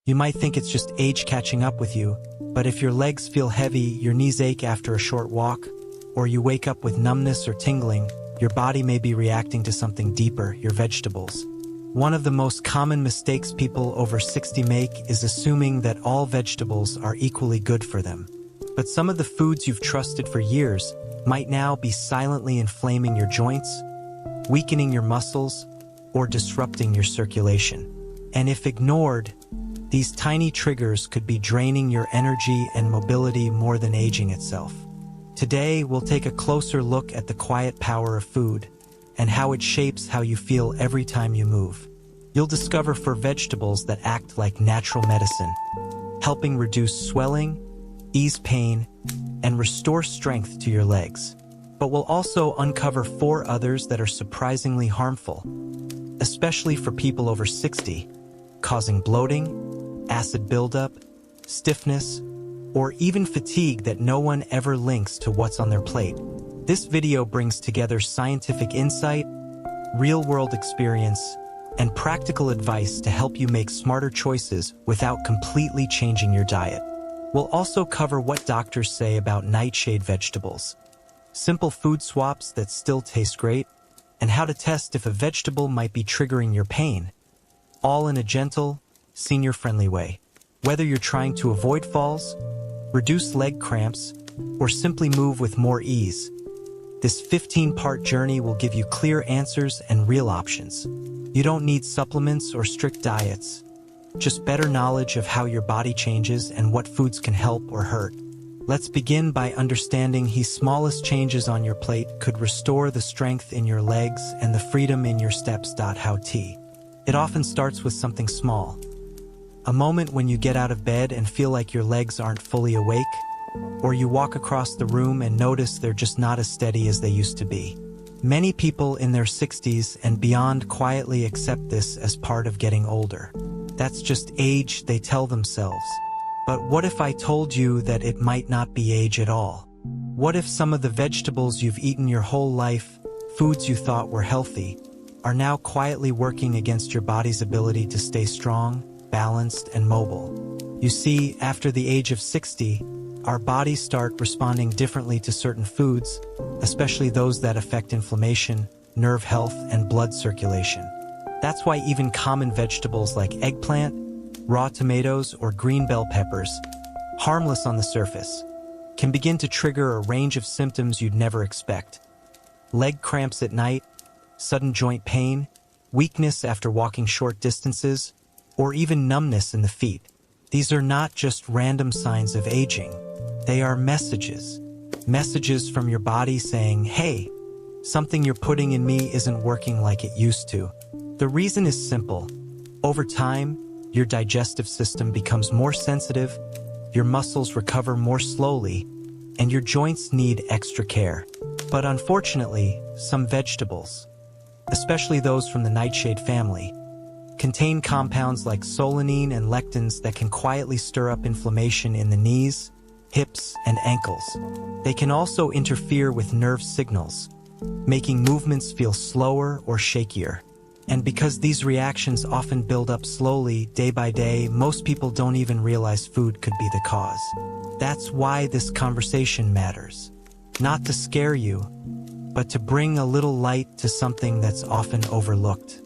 You might think it's just age catching up with you, but if your legs feel heavy, your knees ache after a short walk, or you wake up with numbness or tingling, your body may be reacting to something deeper, your vegetables. One of the most common mistakes people over 60 make is assuming that all vegetables are equally good for them. But some of the foods you've trusted for years might now be silently inflaming your joints, weakening your muscles, or disrupting your circulation. And if ignored, these tiny triggers could be draining your energy and mobility more than aging itself. Today, we'll take a closer look at the quiet power of food and how it shapes how you feel every time you move. You'll discover 4 vegetables that act like natural medicine, helping reduce swelling, ease pain, and restore strength to your legs. But we'll also uncover 4 others that are surprisingly harmful, especially for people over 60, causing bloating, acid buildup, stiffness, or even fatigue that no one ever links to what's on their plate. This video brings together scientific insight, real-world experience, and practical advice to help you make smarter choices without completely changing your diet. We'll also cover what doctors say about nightshade vegetables, simple food swaps that still taste great, and how to test if a vegetable might be triggering your pain, all in a gentle, senior-friendly way. Whether you're trying to avoid falls, reduce leg cramps, or simply move with more ease, this 15-part journey will give you clear answers and real options. You don't need supplements or strict diets, just better knowledge of how your body changes and what foods can help or hurt. Let's begin by understanding how smallest changes on your plate could restore the strength in your legs and the freedom in your steps. How to. It often starts with something small. A moment when you get out of bed and feel like your legs aren't fully awake, or you walk across the room and notice they're just not as steady as they used to be. Many people in their 60s and beyond quietly accept this as part of getting older. That's just age, they tell themselves. But what if I told you that it might not be age at all? What if some of the vegetables you've eaten your whole life, foods you thought were healthy, are now quietly working against your body's ability to stay strong, balanced, and mobile? You see, after the age of 60, our bodies start responding differently to certain foods, especially those that affect inflammation, nerve health, and blood circulation. That's why even common vegetables like eggplant, raw tomatoes, or green bell peppers, harmless on the surface, can begin to trigger a range of symptoms you'd never expect. Leg cramps at night, sudden joint pain, weakness after walking short distances, or even numbness in the feet. These are not just random signs of aging. They are messages. Messages from your body saying, hey, something you're putting in me isn't working like it used to. The reason is simple. Over time, your digestive system becomes more sensitive, your muscles recover more slowly, and your joints need extra care. But unfortunately, some vegetables, especially those from the nightshade family, contain compounds like solanine and lectins that can quietly stir up inflammation in the knees, hips, and ankles. They can also interfere with nerve signals, making movements feel slower or shakier. And because these reactions often build up slowly, day by day, most people don't even realize food could be the cause. That's why this conversation matters. Not to scare you, but to bring a little light to something that's often overlooked.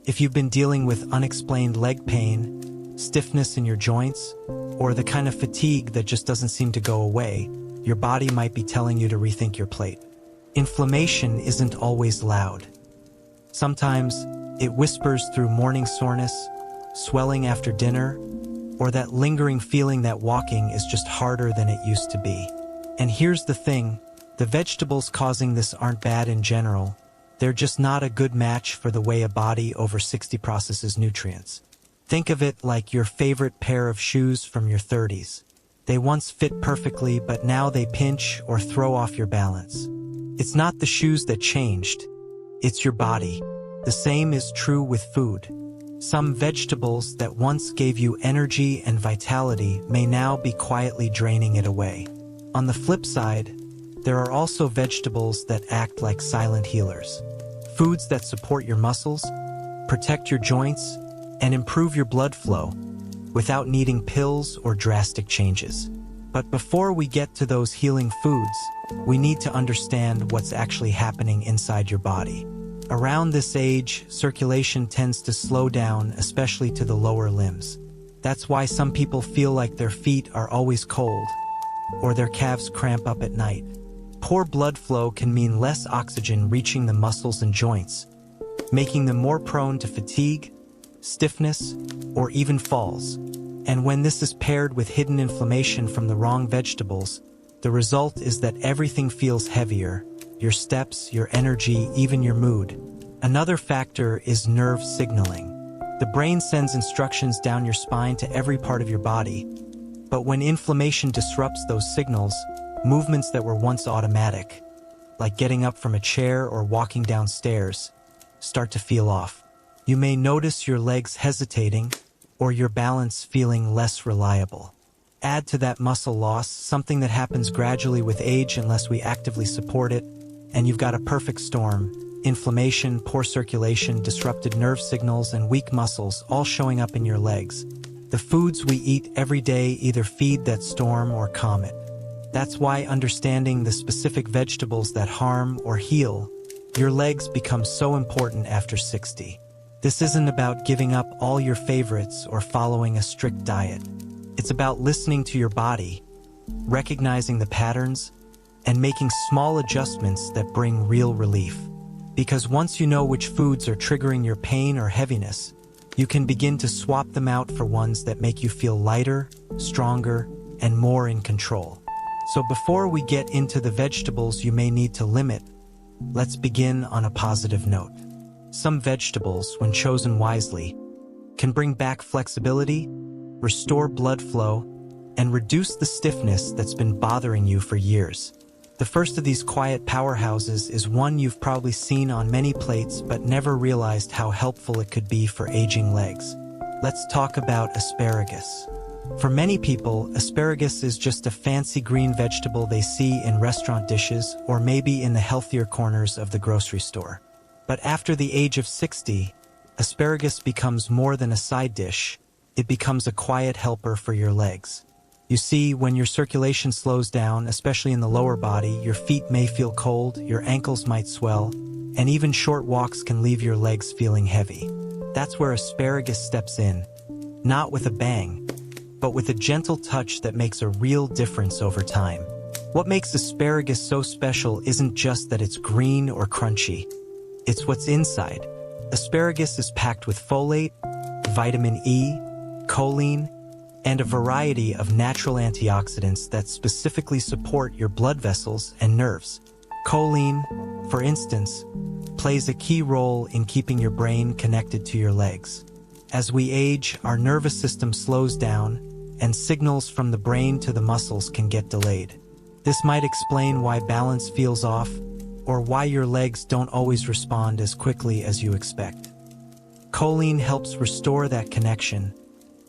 If you've been dealing with unexplained leg pain, stiffness in your joints, or the kind of fatigue that just doesn't seem to go away, your body might be telling you to rethink your plate. Inflammation isn't always loud. Sometimes, it whispers through morning soreness, swelling after dinner, or that lingering feeling that walking is just harder than it used to be. And here's the thing, the vegetables causing this aren't bad in general. They're just not a good match for the way a body over 60 processes nutrients. Think of it like your favorite pair of shoes from your 30s. They once fit perfectly, but now they pinch or throw off your balance. It's not the shoes that changed, it's your body. The same is true with food. Some vegetables that once gave you energy and vitality may now be quietly draining it away. On the flip side, there are also vegetables that act like silent healers. Foods that support your muscles, protect your joints, and improve your blood flow. without needing pills or drastic changes. But before we get to those healing foods, we need to understand what's actually happening inside your body. Around this age, circulation tends to slow down, especially to the lower limbs. That's why some people feel like their feet are always cold, or their calves cramp up at night. Poor blood flow can mean less oxygen reaching the muscles and joints, making them more prone to fatigue, stiffness, or even falls. And when this is paired with hidden inflammation from the wrong vegetables, the result is that everything feels heavier: your steps, your energy, even your mood. Another factor is nerve signaling. The brain sends instructions down your spine to every part of your body, but when inflammation disrupts those signals, movements that were once automatic, like getting up from a chair or walking downstairs, start to feel off. You may notice your legs hesitating or your balance feeling less reliable. Add to that muscle loss, something that happens gradually with age unless we actively support it, and you've got a perfect storm: inflammation, poor circulation, disrupted nerve signals, and weak muscles all showing up in your legs. The foods we eat every day either feed that storm or calm it. That's why understanding the specific vegetables that harm or heal your legs becomes so important after 60. This isn't about giving up all your favorites or following a strict diet. It's about listening to your body, recognizing the patterns, and making small adjustments that bring real relief. Because once you know which foods are triggering your pain or heaviness, you can begin to swap them out for ones that make you feel lighter, stronger, and more in control. So before we get into the vegetables you may need to limit, let's begin on a positive note. Some vegetables, when chosen wisely, can bring back flexibility, restore blood flow, and reduce the stiffness that's been bothering you for years. The first of these quiet powerhouses is one you've probably seen on many plates but never realized how helpful it could be for aging legs. Let's talk about asparagus. For many people, asparagus is just a fancy green vegetable they see in restaurant dishes or maybe in the healthier corners of the grocery store. But after the age of 60, asparagus becomes more than a side dish. It becomes a quiet helper for your legs. You see, when your circulation slows down, especially in the lower body, your feet may feel cold, your ankles might swell, and even short walks can leave your legs feeling heavy. That's where asparagus steps in, not with a bang, but with a gentle touch that makes a real difference over time. What makes asparagus so special isn't just that it's green or crunchy. It's what's inside. Asparagus is packed with folate, vitamin E, choline, and a variety of natural antioxidants that specifically support your blood vessels and nerves. Choline, for instance, plays a key role in keeping your brain connected to your legs. As we age, our nervous system slows down, and signals from the brain to the muscles can get delayed. This might explain why balance feels off, or why your legs don't always respond as quickly as you expect. Choline helps restore that connection,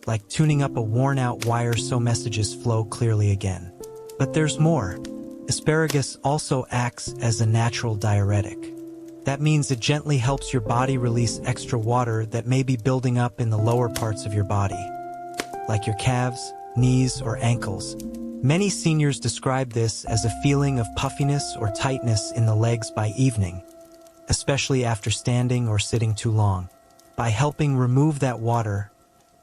like tuning up a worn-out wire so messages flow clearly again. But there's more. Asparagus also acts as a natural diuretic. That means it gently helps your body release extra water that may be building up in the lower parts of your body, like your calves, knees, or ankles. Many seniors describe this as a feeling of puffiness or tightness in the legs by evening, especially after standing or sitting too long. By helping remove that water,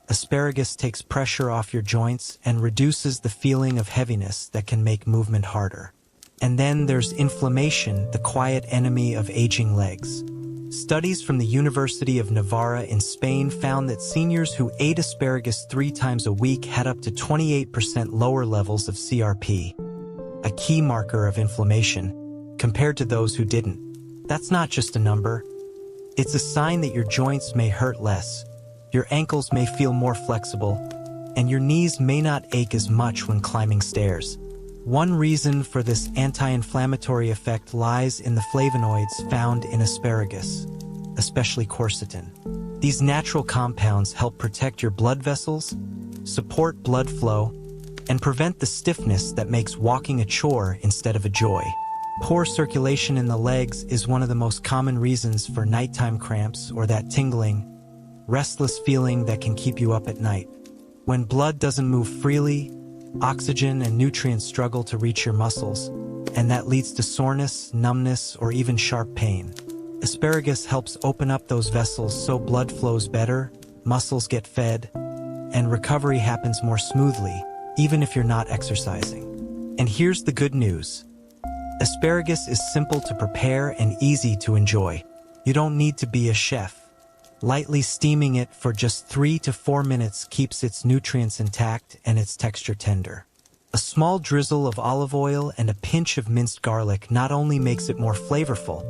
asparagus takes pressure off your joints and reduces the feeling of heaviness that can make movement harder. And then there's inflammation, the quiet enemy of aging legs. Studies from the University of Navarra in Spain found that seniors who ate asparagus 3 times a week had up to 28% lower levels of CRP, a key marker of inflammation, compared to those who didn't. That's not just a number. It's a sign that your joints may hurt less, your ankles may feel more flexible, and your knees may not ache as much when climbing stairs. One reason for this anti-inflammatory effect lies in the flavonoids found in asparagus, especially quercetin. These natural compounds help protect your blood vessels, support blood flow, and prevent the stiffness that makes walking a chore instead of a joy. Poor circulation in the legs is one of the most common reasons for nighttime cramps or that tingling, restless feeling that can keep you up at night. When blood doesn't move freely, oxygen and nutrients struggle to reach your muscles, and that leads to soreness, numbness, or even sharp pain. Asparagus helps open up those vessels so blood flows better, muscles get fed, and recovery happens more smoothly, even if you're not exercising. And here's the good news. Asparagus is simple to prepare and easy to enjoy. You don't need to be a chef. Lightly steaming it for just 3 to 4 minutes keeps its nutrients intact and its texture tender. A small drizzle of olive oil and a pinch of minced garlic not only makes it more flavorful,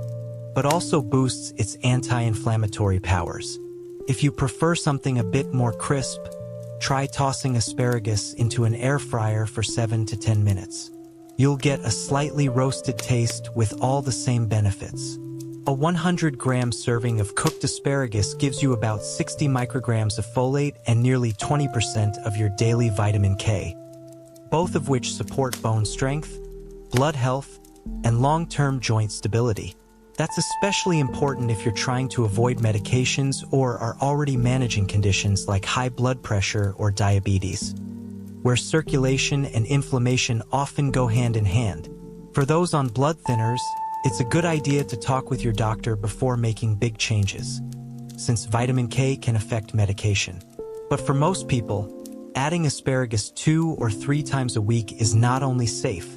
but also boosts its anti-inflammatory powers. If you prefer something a bit more crisp, try tossing asparagus into an air fryer for 7 to 10 minutes. You'll get a slightly roasted taste with all the same benefits. A 100-gram serving of cooked asparagus gives you about 60 micrograms of folate and nearly 20% of your daily vitamin K, both of which support bone strength, blood health, and long-term joint stability. That's especially important if you're trying to avoid medications or are already managing conditions like high blood pressure or diabetes, where circulation and inflammation often go hand in hand. For those on blood thinners, it's a good idea to talk with your doctor before making big changes, since vitamin K can affect medication. But for most people, adding asparagus 2 or 3 times a week is not only safe,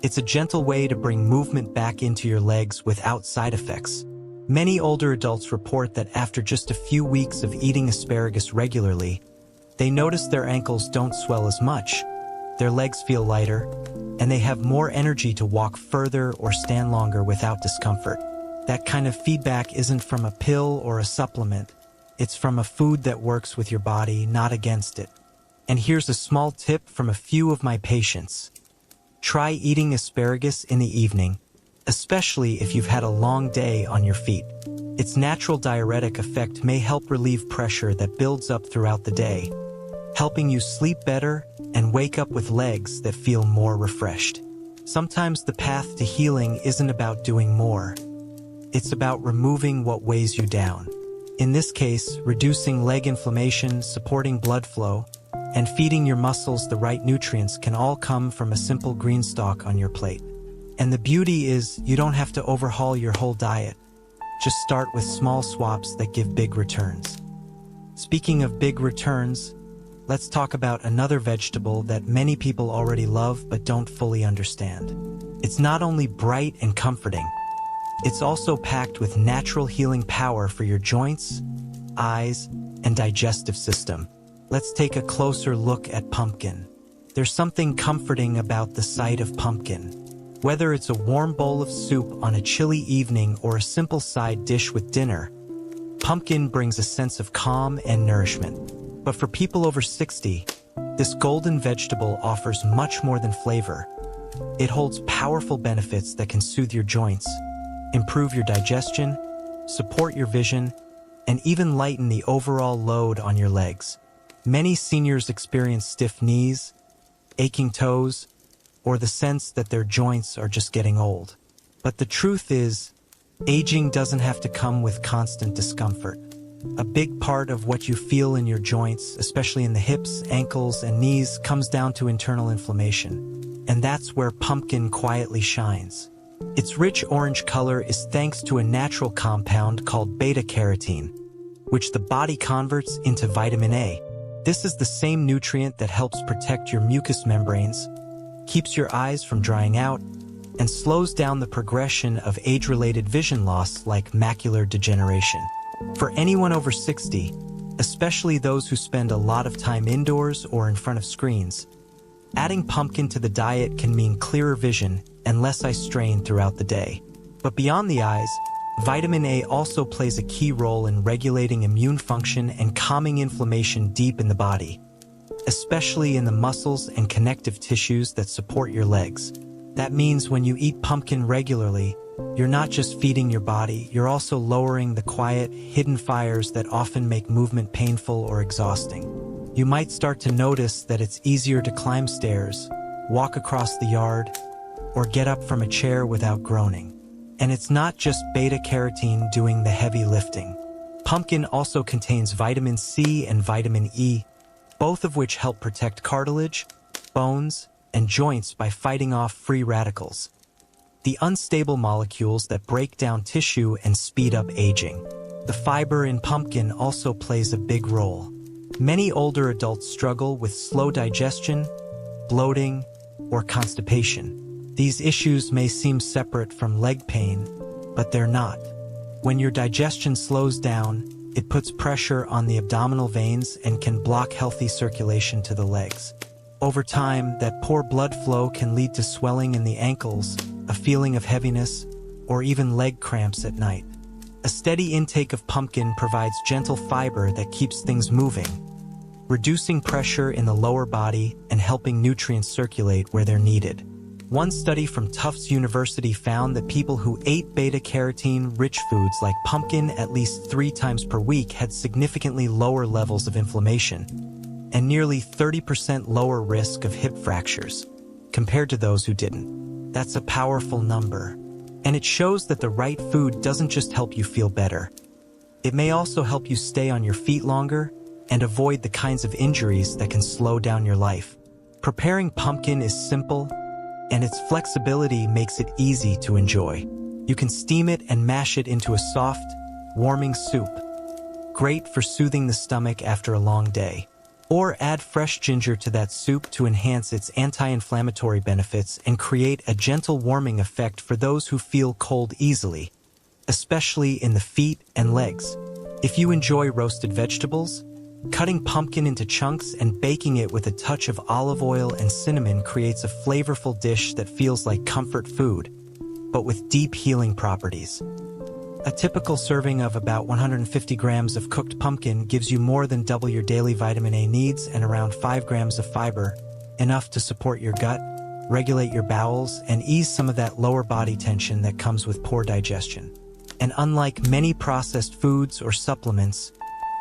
it's a gentle way to bring movement back into your legs without side effects. Many older adults report that after just a few weeks of eating asparagus regularly, they notice their ankles don't swell as much, their legs feel lighter, and they have more energy to walk further or stand longer without discomfort. That kind of feedback isn't from a pill or a supplement. It's from a food that works with your body, not against it. And here's a small tip from a few of my patients. Try eating asparagus in the evening, especially if you've had a long day on your feet. Its natural diuretic effect may help relieve pressure that builds up throughout the day, helping you sleep better and wake up with legs that feel more refreshed. Sometimes the path to healing isn't about doing more. It's about removing what weighs you down. In this case, reducing leg inflammation, supporting blood flow, and feeding your muscles the right nutrients can all come from a simple green stalk on your plate. And the beauty is, you don't have to overhaul your whole diet. Just start with small swaps that give big returns. Speaking of big returns, let's talk about another vegetable that many people already love but don't fully understand. It's not only bright and comforting, it's also packed with natural healing power for your joints, eyes, and digestive system. Let's take a closer look at pumpkin. There's something comforting about the sight of pumpkin. Whether it's a warm bowl of soup on a chilly evening or a simple side dish with dinner, pumpkin brings a sense of calm and nourishment. But for people over 60, this golden vegetable offers much more than flavor. It holds powerful benefits that can soothe your joints, improve your digestion, support your vision, and even lighten the overall load on your legs. Many seniors experience stiff knees, aching toes, or the sense that their joints are just getting old. But the truth is, aging doesn't have to come with constant discomfort. A big part of what you feel in your joints, especially in the hips, ankles, and knees, comes down to internal inflammation. And that's where pumpkin quietly shines. Its rich orange color is thanks to a natural compound called beta-carotene, which the body converts into vitamin A. This is the same nutrient that helps protect your mucous membranes, keeps your eyes from drying out, and slows down the progression of age-related vision loss like macular degeneration. For anyone over 60, especially those who spend a lot of time indoors or in front of screens, adding pumpkin to the diet can mean clearer vision and less eye strain throughout the day. But beyond the eyes, vitamin A also plays a key role in regulating immune function and calming inflammation deep in the body, especially in the muscles and connective tissues that support your legs. That means when you eat pumpkin regularly, you're not just feeding your body, you're also lowering the quiet, hidden fires that often make movement painful or exhausting. You might start to notice that it's easier to climb stairs, walk across the yard, or get up from a chair without groaning. And it's not just beta-carotene doing the heavy lifting. Pumpkin also contains vitamin C and vitamin E, both of which help protect cartilage, bones, and joints by fighting off free radicals, the unstable molecules that break down tissue and speed up aging. The fiber in pumpkin also plays a big role. Many older adults struggle with slow digestion, bloating, or constipation. These issues may seem separate from leg pain, but they're not. When your digestion slows down, it puts pressure on the abdominal veins and can block healthy circulation to the legs. Over time, that poor blood flow can lead to swelling in the ankles, a feeling of heaviness, or even leg cramps at night. A steady intake of pumpkin provides gentle fiber that keeps things moving, reducing pressure in the lower body and helping nutrients circulate where they're needed. One study from Tufts University found that people who ate beta-carotene-rich foods like pumpkin at least 3 times per week had significantly lower levels of inflammation and nearly 30% lower risk of hip fractures compared to those who didn't. That's a powerful number, and it shows that the right food doesn't just help you feel better. It may also help you stay on your feet longer and avoid the kinds of injuries that can slow down your life. Preparing pumpkin is simple, and its flexibility makes it easy to enjoy. You can steam it and mash it into a soft, warming soup, great for soothing the stomach after a long day. Or add fresh ginger to that soup to enhance its anti-inflammatory benefits and create a gentle warming effect for those who feel cold easily, especially in the feet and legs. If you enjoy roasted vegetables, cutting pumpkin into chunks and baking it with a touch of olive oil and cinnamon creates a flavorful dish that feels like comfort food, but with deep healing properties. A typical serving of about 150 grams of cooked pumpkin gives you more than double your daily vitamin A needs and around 5 grams of fiber, enough to support your gut, regulate your bowels, and ease some of that lower body tension that comes with poor digestion. And unlike many processed foods or supplements,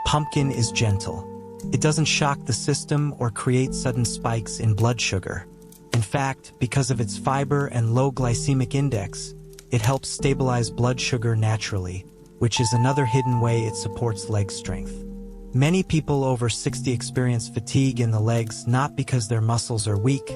pumpkin is gentle. It doesn't shock the system or create sudden spikes in blood sugar. In fact, because of its fiber and low glycemic index, it helps stabilize blood sugar naturally, which is another hidden way it supports leg strength. Many people over 60 experience fatigue in the legs not because their muscles are weak,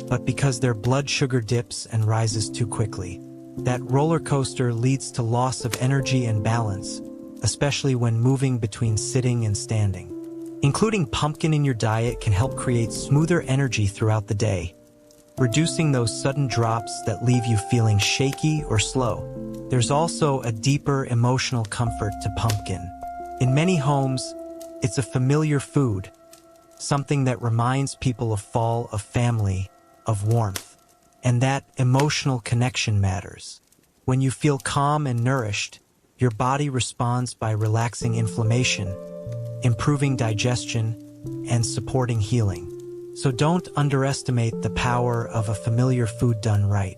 but because their blood sugar dips and rises too quickly. That roller coaster leads to loss of energy and balance, especially when moving between sitting and standing. Including pumpkin in your diet can help create smoother energy throughout the day, reducing those sudden drops that leave you feeling shaky or slow. There's also a deeper emotional comfort to pumpkin. In many homes, it's a familiar food, something that reminds people of fall, of family, of warmth. And that emotional connection matters. When you feel calm and nourished, your body responds by relaxing inflammation, improving digestion, and supporting healing. So don't underestimate the power of a familiar food done right.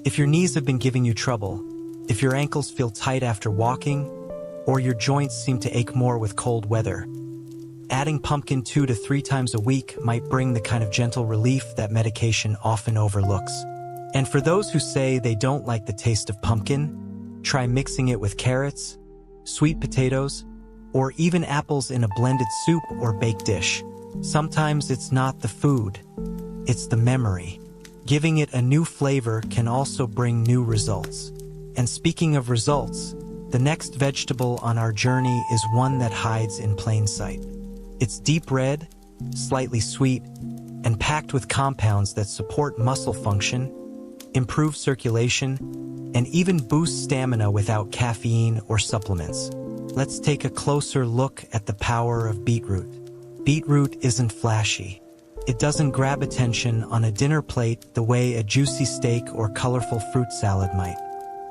If your knees have been giving you trouble, if your ankles feel tight after walking, or your joints seem to ache more with cold weather, adding pumpkin 2 to 3 times a week might bring the kind of gentle relief that medication often overlooks. And for those who say they don't like the taste of pumpkin, try mixing it with carrots, sweet potatoes, or even apples in a blended soup or baked dish. Sometimes it's not the food, it's the memory. Giving it a new flavor can also bring new results. And speaking of results, the next vegetable on our journey is one that hides in plain sight. It's deep red, slightly sweet, and packed with compounds that support muscle function, improve circulation, and even boost stamina without caffeine or supplements. Let's take a closer look at the power of beetroot. Beetroot isn't flashy. It doesn't grab attention on a dinner plate the way a juicy steak or colorful fruit salad might.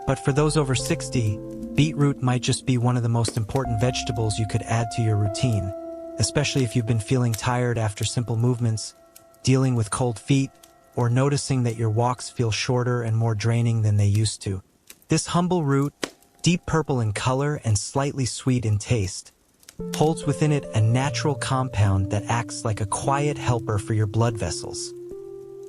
But for those over 60, beetroot might just be one of the most important vegetables you could add to your routine, especially if you've been feeling tired after simple movements, dealing with cold feet, or noticing that your walks feel shorter and more draining than they used to. This humble root, deep purple in color and slightly sweet in taste, holds within it a natural compound that acts like a quiet helper for your blood vessels.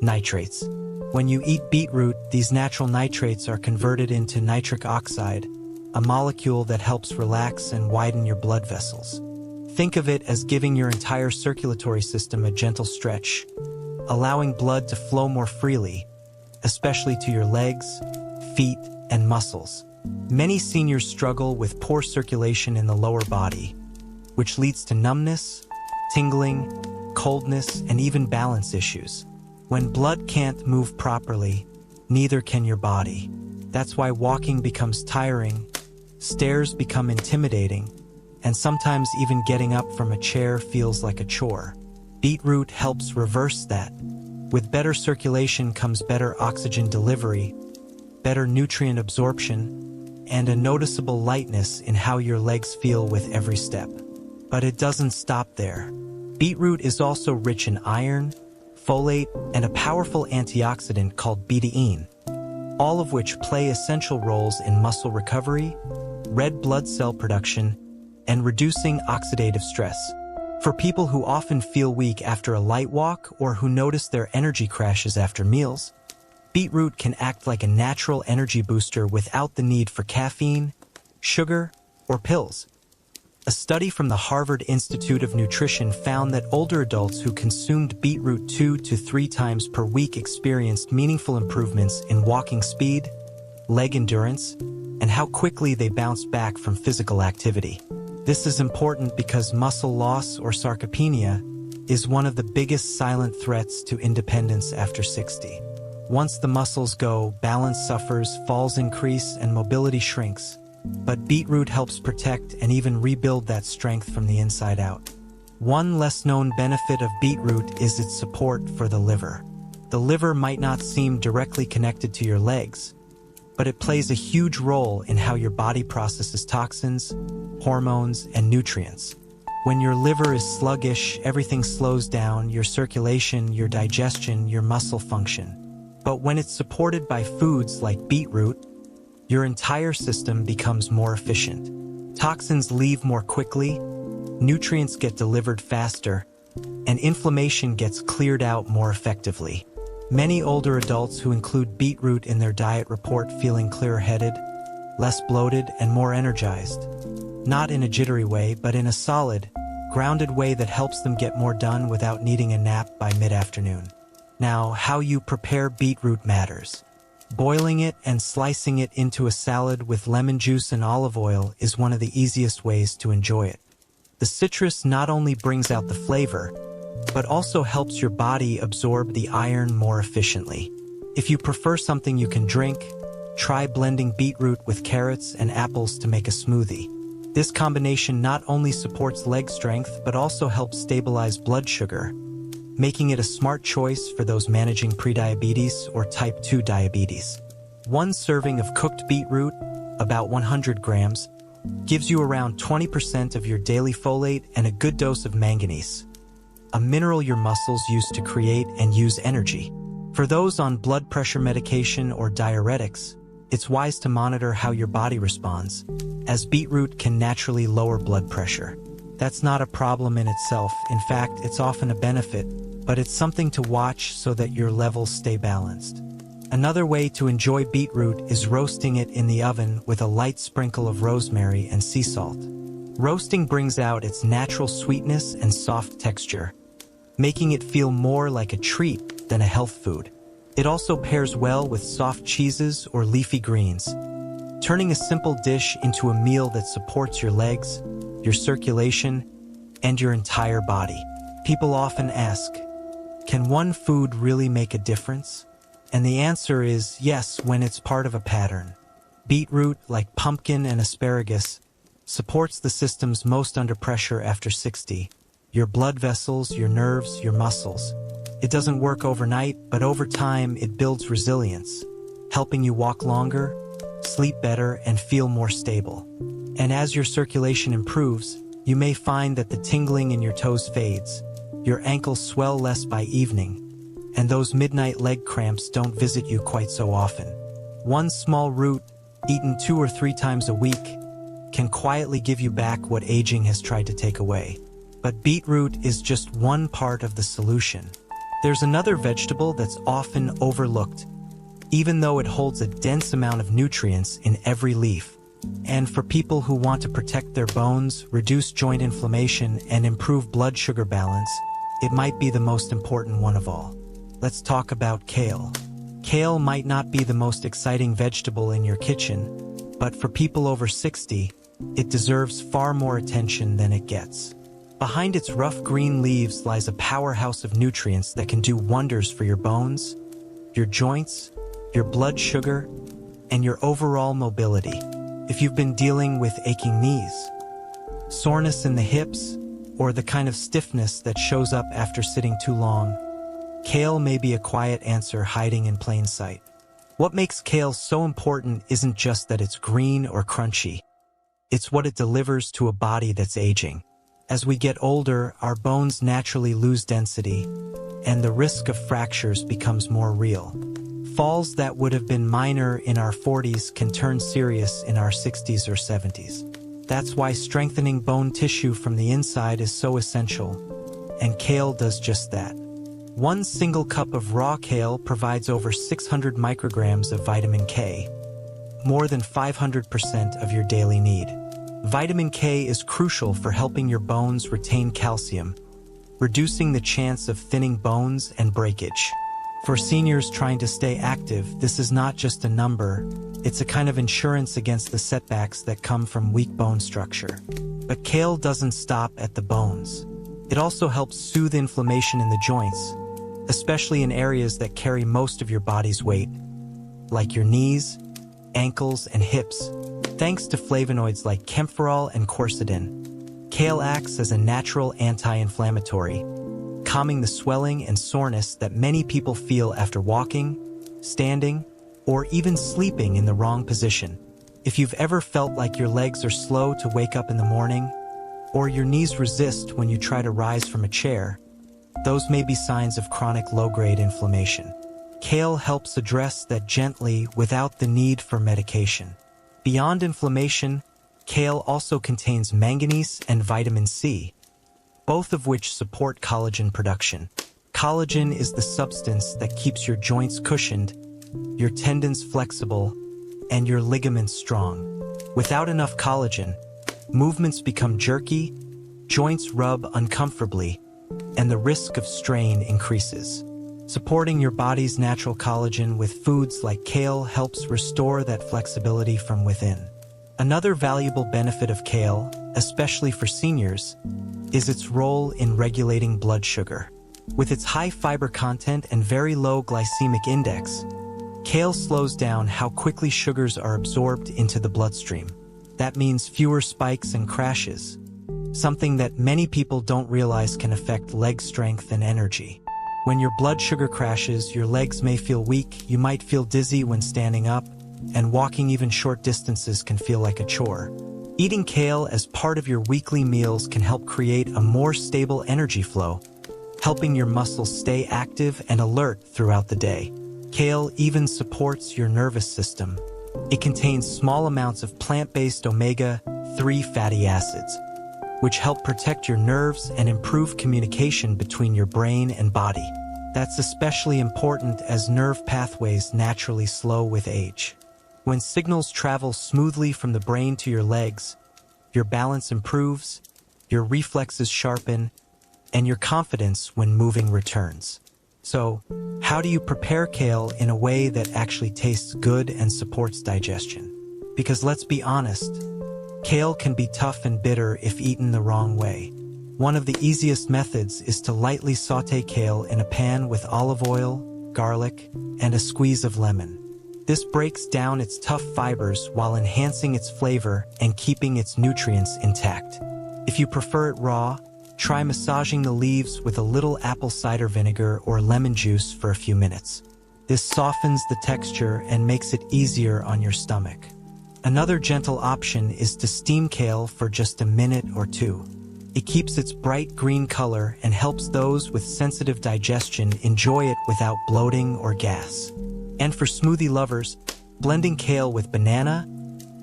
Nitrates. When you eat beetroot, these natural nitrates are converted into nitric oxide, a molecule that helps relax and widen your blood vessels. Think of it as giving your entire circulatory system a gentle stretch, allowing blood to flow more freely, especially to your legs, feet, and muscles. Many seniors struggle with poor circulation in the lower body, which leads to numbness, tingling, coldness, and even balance issues. When blood can't move properly, neither can your body. That's why walking becomes tiring, stairs become intimidating, and sometimes even getting up from a chair feels like a chore. Beetroot helps reverse that. With better circulation comes better oxygen delivery, better nutrient absorption, and a noticeable lightness in how your legs feel with every step. But it doesn't stop there. Beetroot is also rich in iron, folate, and a powerful antioxidant called betaine, all of which play essential roles in muscle recovery, red blood cell production, and reducing oxidative stress. For people who often feel weak after a light walk or who notice their energy crashes after meals, beetroot can act like a natural energy booster without the need for caffeine, sugar, or pills. A study from the Harvard Institute of Nutrition found that older adults who consumed beetroot 2 to 3 times per week experienced meaningful improvements in walking speed, leg endurance, and how quickly they bounced back from physical activity. This is important because muscle loss or sarcopenia is one of the biggest silent threats to independence after 60. Once the muscles go, balance suffers, falls increase, and mobility shrinks. But beetroot helps protect and even rebuild that strength from the inside out. One less-known benefit of beetroot is its support for the liver. The liver might not seem directly connected to your legs, but it plays a huge role in how your body processes toxins, hormones, and nutrients. When your liver is sluggish, everything slows down: your circulation, your digestion, your muscle function. But when it's supported by foods like beetroot, your entire system becomes more efficient. Toxins leave more quickly, nutrients get delivered faster, and inflammation gets cleared out more effectively. Many older adults who include beetroot in their diet report feeling clearer-headed, less bloated, and more energized. Not in a jittery way, but in a solid, grounded way that helps them get more done without needing a nap by mid-afternoon. Now, how you prepare beetroot matters. Boiling it and slicing it into a salad with lemon juice and olive oil is one of the easiest ways to enjoy it. The citrus not only brings out the flavor, but also helps your body absorb the iron more efficiently. If you prefer something you can drink, try blending beetroot with carrots and apples to make a smoothie. This combination not only supports leg strength but also helps stabilize blood sugar, making it a smart choice for those managing prediabetes or type 2 diabetes. One serving of cooked beetroot, about 100 grams, gives you around 20% of your daily folate and a good dose of manganese, a mineral your muscles use to create and use energy. For those on blood pressure medication or diuretics, it's wise to monitor how your body responds, as beetroot can naturally lower blood pressure. That's not a problem in itself. In fact, it's often a benefit, but it's something to watch so that your levels stay balanced. Another way to enjoy beetroot is roasting it in the oven with a light sprinkle of rosemary and sea salt. Roasting brings out its natural sweetness and soft texture, making it feel more like a treat than a health food. It also pairs well with soft cheeses or leafy greens, turning a simple dish into a meal that supports your legs, your circulation, and your entire body. People often ask, can one food really make a difference? And the answer is yes, when it's part of a pattern. Beetroot, like pumpkin and asparagus, supports the systems most under pressure after 60. Your blood vessels, your nerves, your muscles. It doesn't work overnight, but over time it builds resilience, helping you walk longer, sleep better, and feel more stable. And as your circulation improves, you may find that the tingling in your toes fades, your ankles swell less by evening, and those midnight leg cramps don't visit you quite so often. One small root, eaten 2 or 3 times a week, can quietly give you back what aging has tried to take away. But beetroot is just one part of the solution. There's another vegetable that's often overlooked, even though it holds a dense amount of nutrients in every leaf: And for people who want to protect their bones, reduce joint inflammation, and improve blood sugar balance, it might be the most important one of all. Let's talk about kale. Kale might not be the most exciting vegetable in your kitchen, but for people over 60, it deserves far more attention than it gets. Behind its rough green leaves lies a powerhouse of nutrients that can do wonders for your bones, your joints, your blood sugar, and your overall mobility. If you've been dealing with aching knees, soreness in the hips, or the kind of stiffness that shows up after sitting too long, kale may be a quiet answer hiding in plain sight. What makes kale so important isn't just that it's green or crunchy. It's what it delivers to a body that's aging. As we get older, our bones naturally lose density, and the risk of fractures becomes more real. Falls that would have been minor in our 40s can turn serious in our 60s or 70s. That's why strengthening bone tissue from the inside is so essential, and kale does just that. One single cup of raw kale provides over 600 micrograms of vitamin K, more than 500% of your daily need. Vitamin K is crucial for helping your bones retain calcium, reducing the chance of thinning bones and breakage. For seniors trying to stay active, this is not just a number, it's a kind of insurance against the setbacks that come from weak bone structure. But kale doesn't stop at the bones. It also helps soothe inflammation in the joints, especially in areas that carry most of your body's weight, like your knees, ankles, and hips. Thanks to flavonoids like camphorol and quercetin, kale acts as a natural anti-inflammatory, calming the swelling and soreness that many people feel after walking, standing, or even sleeping in the wrong position. If you've ever felt like your legs are slow to wake up in the morning, or your knees resist when you try to rise from a chair, those may be signs of chronic low-grade inflammation. Kale helps address that gently without the need for medication. Beyond inflammation, kale also contains manganese and vitamin C, both of which support collagen production. Collagen is the substance that keeps your joints cushioned, your tendons flexible, and your ligaments strong. Without enough collagen, movements become jerky, joints rub uncomfortably, and the risk of strain increases. Supporting your body's natural collagen with foods like kale helps restore that flexibility from within. Another valuable benefit of kale, especially for seniors, is its role in regulating blood sugar. With its high fiber content and very low glycemic index, kale slows down how quickly sugars are absorbed into the bloodstream. That means fewer spikes and crashes, something that many people don't realize can affect leg strength and energy. When your blood sugar crashes, your legs may feel weak, you might feel dizzy when standing up, and walking even short distances can feel like a chore. Eating kale as part of your weekly meals can help create a more stable energy flow, helping your muscles stay active and alert throughout the day. Kale even supports your nervous system. It contains small amounts of plant-based omega-3 fatty acids, which help protect your nerves and improve communication between your brain and body. That's especially important as nerve pathways naturally slow with age. When signals travel smoothly from the brain to your legs, your balance improves, your reflexes sharpen, and your confidence when moving returns. So, how do you prepare kale in a way that actually tastes good and supports digestion? Because let's be honest, kale can be tough and bitter if eaten the wrong way. One of the easiest methods is to lightly sauté kale in a pan with olive oil, garlic, and a squeeze of lemon. This breaks down its tough fibers while enhancing its flavor and keeping its nutrients intact. If you prefer it raw, try massaging the leaves with a little apple cider vinegar or lemon juice for a few minutes. This softens the texture and makes it easier on your stomach. Another gentle option is to steam kale for just a minute or two. It keeps its bright green color and helps those with sensitive digestion enjoy it without bloating or gas. And for smoothie lovers, blending kale with banana,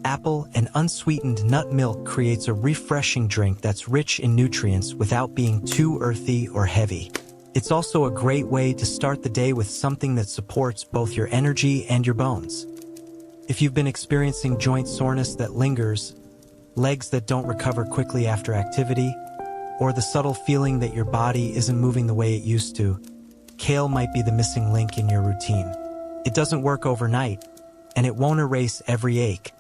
apple, and unsweetened nut milk creates a refreshing drink that's rich in nutrients without being too earthy or heavy. It's also a great way to start the day with something that supports both your energy and your bones. If you've been experiencing joint soreness that lingers, legs that don't recover quickly after activity, or the subtle feeling that your body isn't moving the way it used to, kale might be the missing link in your routine. It doesn't work overnight, and it won't erase every ache,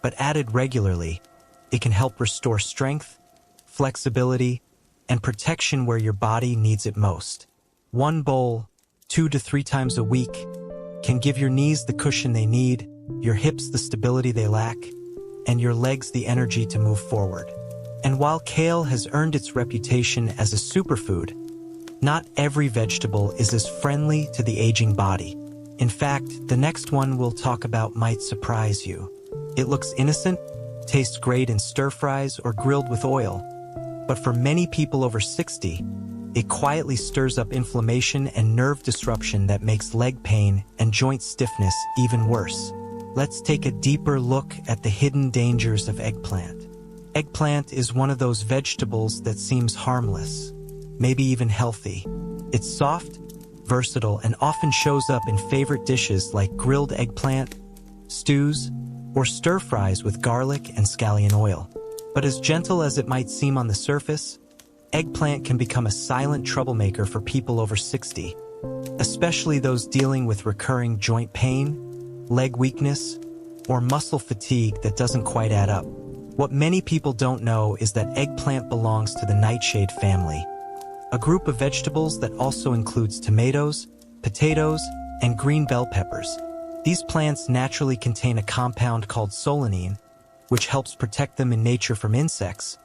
but added regularly, it can help restore strength, flexibility, and protection where your body needs it most. One bowl, 2 to 3 times a week, can give your knees the cushion they need, your hips the stability they lack, and your legs the energy to move forward. And while kale has earned its reputation as a superfood, not every vegetable is as friendly to the aging body. In fact, the next one we'll talk about might surprise you. It looks innocent, tastes great in stir-fries or grilled with oil, but for many people over 60, it quietly stirs up inflammation and nerve disruption that makes leg pain and joint stiffness even worse. Let's take a deeper look at the hidden dangers of eggplant. Eggplant is one of those vegetables that seems harmless, maybe even healthy. It's soft, versatile, and often shows up in favorite dishes like grilled eggplant, stews, or stir-fries with garlic and scallion oil. But as gentle as it might seem on the surface, eggplant can become a silent troublemaker for people over 60, especially those dealing with recurring joint pain, leg weakness, or muscle fatigue that doesn't quite add up. What many people don't know is that eggplant belongs to the nightshade family, a group of vegetables that also includes tomatoes, potatoes, and green bell peppers. These plants naturally contain a compound called solanine, which helps protect them in nature from insects.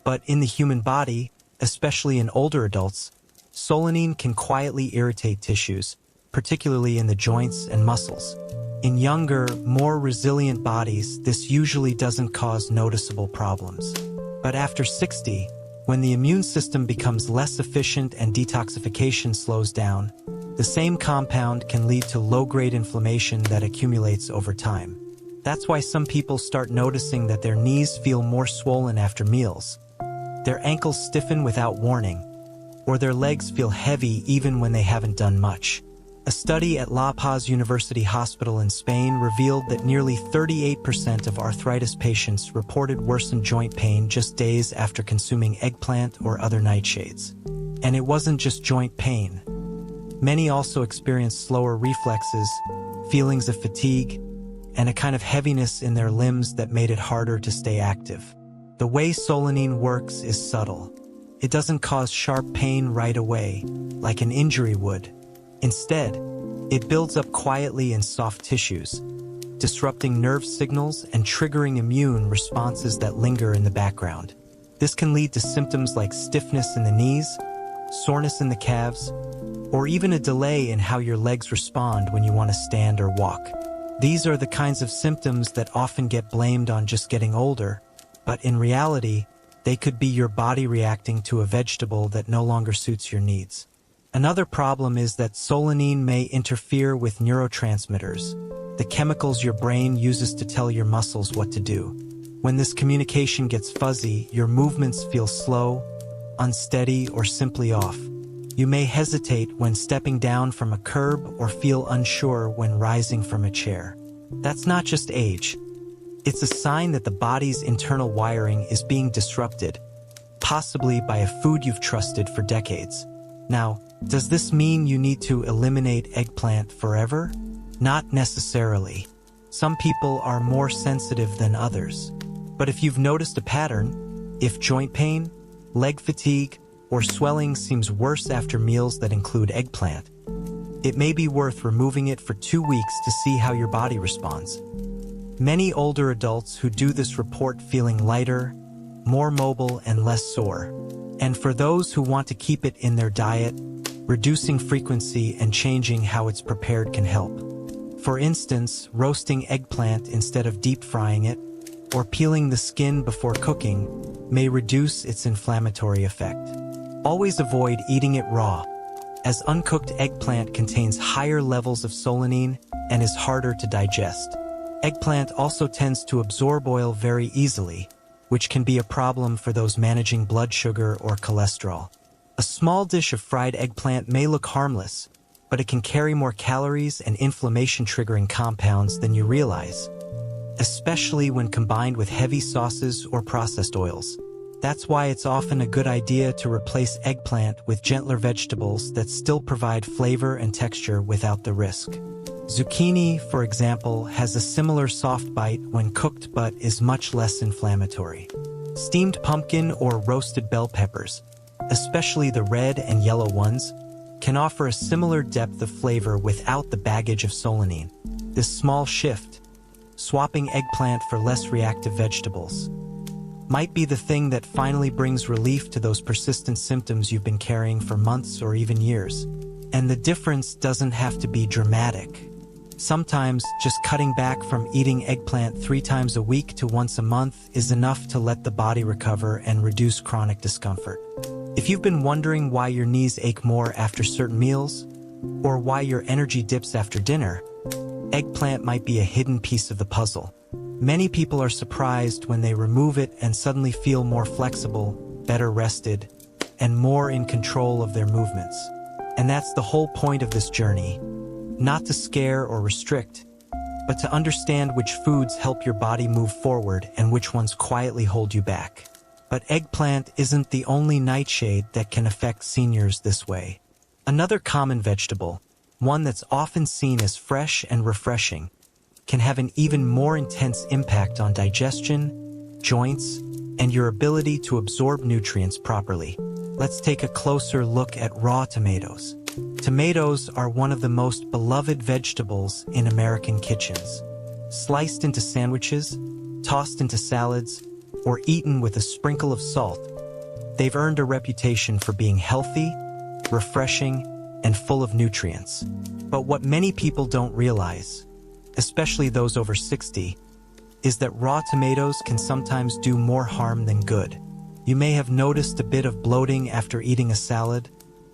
But in the human body, especially in older adults, solanine can quietly irritate tissues, particularly in the joints and muscles. In younger, more resilient bodies, this usually doesn't cause noticeable problems. But after 60, when the immune system becomes less efficient and detoxification slows down, the same compound can lead to low-grade inflammation that accumulates over time. That's why some people start noticing that their knees feel more swollen after meals, their ankles stiffen without warning, or their legs feel heavy even when they haven't done much. A study at La Paz University Hospital in Spain revealed that nearly 38% of arthritis patients reported worsened joint pain just days after consuming eggplant or other nightshades. And it wasn't just joint pain. Many also experienced slower reflexes, feelings of fatigue, and a kind of heaviness in their limbs that made it harder to stay active. The way solanine works is subtle. It doesn't cause sharp pain right away, like an injury would. Instead, it builds up quietly in soft tissues, disrupting nerve signals and triggering immune responses that linger in the background. This can lead to symptoms like stiffness in the knees, soreness in the calves, or even a delay in how your legs respond when you want to stand or walk. These are the kinds of symptoms that often get blamed on just getting older, but in reality, they could be your body reacting to a vegetable that no longer suits your needs. Another problem is that solanine may interfere with neurotransmitters, the chemicals your brain uses to tell your muscles what to do. When this communication gets fuzzy, your movements feel slow, unsteady, or simply off. You may hesitate when stepping down from a curb or feel unsure when rising from a chair. That's not just age. It's a sign that the body's internal wiring is being disrupted, possibly by a food you've trusted for decades. Now, does this mean you need to eliminate eggplant forever? Not necessarily. Some people are more sensitive than others. But if you've noticed a pattern, if joint pain, leg fatigue, or swelling seems worse after meals that include eggplant, it may be worth removing it for 2 weeks to see how your body responds. Many older adults who do this report feeling lighter, more mobile, and less sore. And for those who want to keep it in their diet, reducing frequency and changing how it's prepared can help. For instance, roasting eggplant instead of deep frying it, or peeling the skin before cooking, may reduce its inflammatory effect. Always avoid eating it raw, as uncooked eggplant contains higher levels of solanine and is harder to digest. Eggplant also tends to absorb oil very easily, which can be a problem for those managing blood sugar or cholesterol. A small dish of fried eggplant may look harmless, but it can carry more calories and inflammation-triggering compounds than you realize, especially when combined with heavy sauces or processed oils. That's why it's often a good idea to replace eggplant with gentler vegetables that still provide flavor and texture without the risk. Zucchini, for example, has a similar soft bite when cooked but is much less inflammatory. Steamed pumpkin or roasted bell peppers, especially the red and yellow ones, can offer a similar depth of flavor without the baggage of solanine. This small shift, swapping eggplant for less reactive vegetables, might be the thing that finally brings relief to those persistent symptoms you've been carrying for months or even years. And the difference doesn't have to be dramatic. Sometimes just cutting back from eating eggplant 3 times a week to once a month is enough to let the body recover and reduce chronic discomfort. If you've been wondering why your knees ache more after certain meals, or why your energy dips after dinner, eggplant might be a hidden piece of the puzzle. Many people are surprised when they remove it and suddenly feel more flexible, better rested, and more in control of their movements. And that's the whole point of this journey. Not to scare or restrict, but to understand which foods help your body move forward and which ones quietly hold you back. But eggplant isn't the only nightshade that can affect seniors this way. Another common vegetable, one that's often seen as fresh and refreshing, can have an even more intense impact on digestion, joints, and your ability to absorb nutrients properly. Let's take a closer look at raw tomatoes. Tomatoes are one of the most beloved vegetables in American kitchens. Sliced into sandwiches, tossed into salads, or eaten with a sprinkle of salt, they've earned a reputation for being healthy, refreshing, and full of nutrients. But what many people don't realize, especially those over 60, is that raw tomatoes can sometimes do more harm than good. You may have noticed a bit of bloating after eating a salad,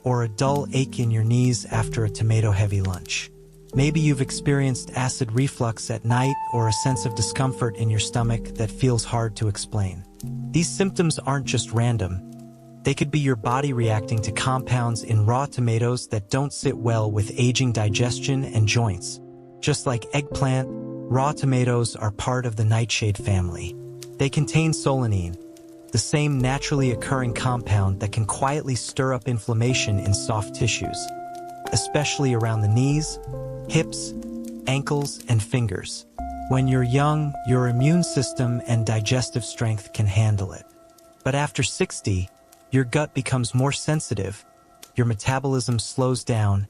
or a dull ache in your knees after a tomato-heavy lunch. Maybe you've experienced acid reflux at night or a sense of discomfort in your stomach that feels hard to explain. These symptoms aren't just random. They could be your body reacting to compounds in raw tomatoes that don't sit well with aging digestion and joints. Just like eggplant, raw tomatoes are part of the nightshade family. They contain solanine, the same naturally occurring compound that can quietly stir up inflammation in soft tissues, especially around the knees, hips, ankles, and fingers. When you're young, your immune system and digestive strength can handle it. But after 60, your gut becomes more sensitive, your metabolism slows down,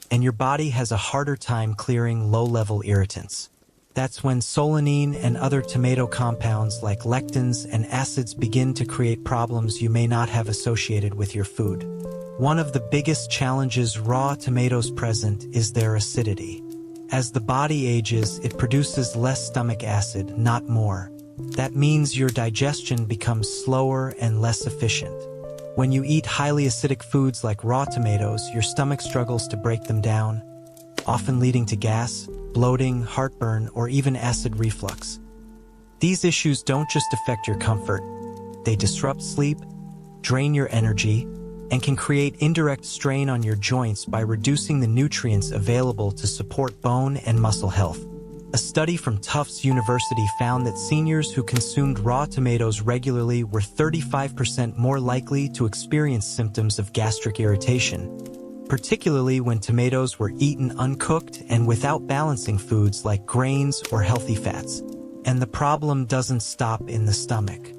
and your body has a harder time clearing low-level irritants. That's when solanine and other tomato compounds like lectins and acids begin to create problems you may not have associated with your food. One of the biggest challenges raw tomatoes present is their acidity. As the body ages, it produces less stomach acid, not more. That means your digestion becomes slower and less efficient. When you eat highly acidic foods like raw tomatoes, your stomach struggles to break them down, often leading to gas, bloating, heartburn, or even acid reflux. These issues don't just affect your comfort. They disrupt sleep, drain your energy, and can create indirect strain on your joints by reducing the nutrients available to support bone and muscle health. A study from Tufts University found that seniors who consumed raw tomatoes regularly were 35% more likely to experience symptoms of gastric irritation, particularly when tomatoes were eaten uncooked and without balancing foods like grains or healthy fats. And the problem doesn't stop in the stomach.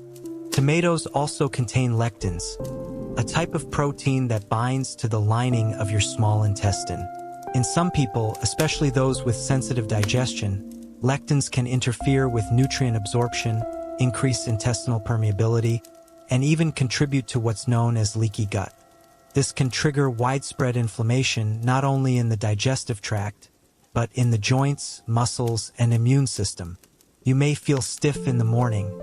Tomatoes also contain lectins, a type of protein that binds to the lining of your small intestine. In some people, especially those with sensitive digestion, lectins can interfere with nutrient absorption, increase intestinal permeability, and even contribute to what's known as leaky gut. This can trigger widespread inflammation not only in the digestive tract, but in the joints, muscles, and immune system. You may feel stiff in the morning,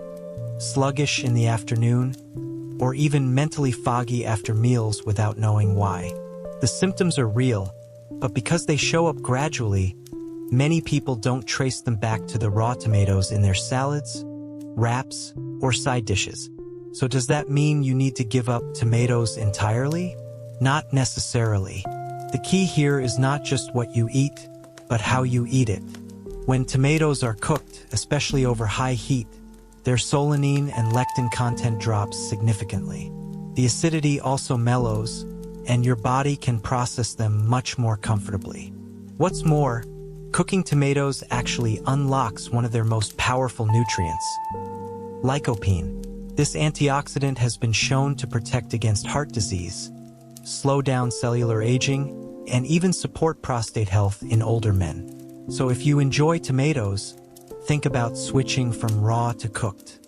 sluggish in the afternoon, or even mentally foggy after meals without knowing why. The symptoms are real, but because they show up gradually, many people don't trace them back to the raw tomatoes in their salads, wraps, or side dishes. So does that mean you need to give up tomatoes entirely? Not necessarily. The key here is not just what you eat, but how you eat it. When tomatoes are cooked, especially over high heat, their solanine and lectin content drops significantly. The acidity also mellows, and your body can process them much more comfortably. What's more, cooking tomatoes actually unlocks one of their most powerful nutrients, lycopene. This antioxidant has been shown to protect against heart disease, slow down cellular aging, and even support prostate health in older men. So if you enjoy tomatoes, think about switching from raw to cooked.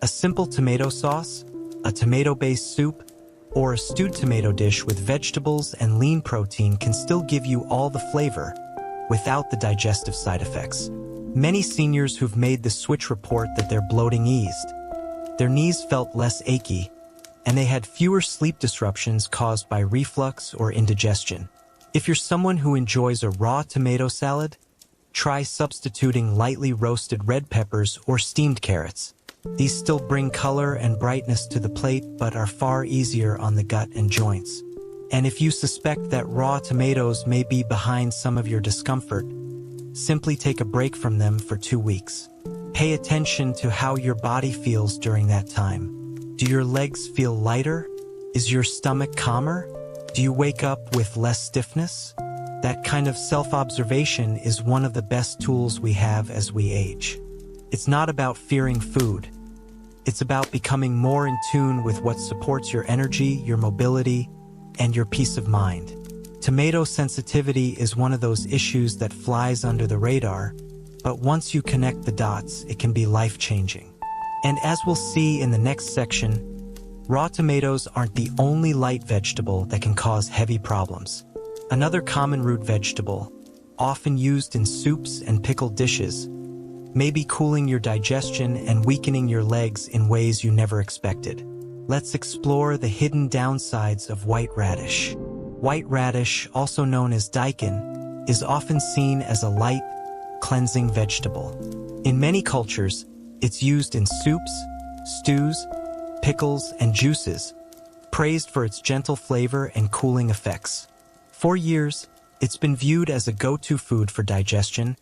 A simple tomato sauce, a tomato-based soup, or a stewed tomato dish with vegetables and lean protein can still give you all the flavor without the digestive side effects. Many seniors who've made the switch report that their bloating eased. Their knees felt less achy, and they had fewer sleep disruptions caused by reflux or indigestion. If you're someone who enjoys a raw tomato salad, try substituting lightly roasted red peppers or steamed carrots. These still bring color and brightness to the plate but are far easier on the gut and joints. And if you suspect that raw tomatoes may be behind some of your discomfort, simply take a break from them for 2 weeks. Pay attention to how your body feels during that time. Do your legs feel lighter? Is your stomach calmer? Do you wake up with less stiffness? That kind of self-observation is one of the best tools we have as we age. It's not about fearing food. It's about becoming more in tune with what supports your energy, your mobility, and your peace of mind. Tomato sensitivity is one of those issues that flies under the radar, but once you connect the dots, it can be life-changing. And as we'll see in the next section, raw tomatoes aren't the only light vegetable that can cause heavy problems. Another common root vegetable, often used in soups and pickled dishes, may be cooling your digestion and weakening your legs in ways you never expected. Let's explore the hidden downsides of white radish. White radish, also known as daikon, is often seen as a light, cleansing vegetable. In many cultures, it's used in soups, stews, pickles, and juices, praised for its gentle flavor and cooling effects. For years, it's been viewed as a go-to food for digestion,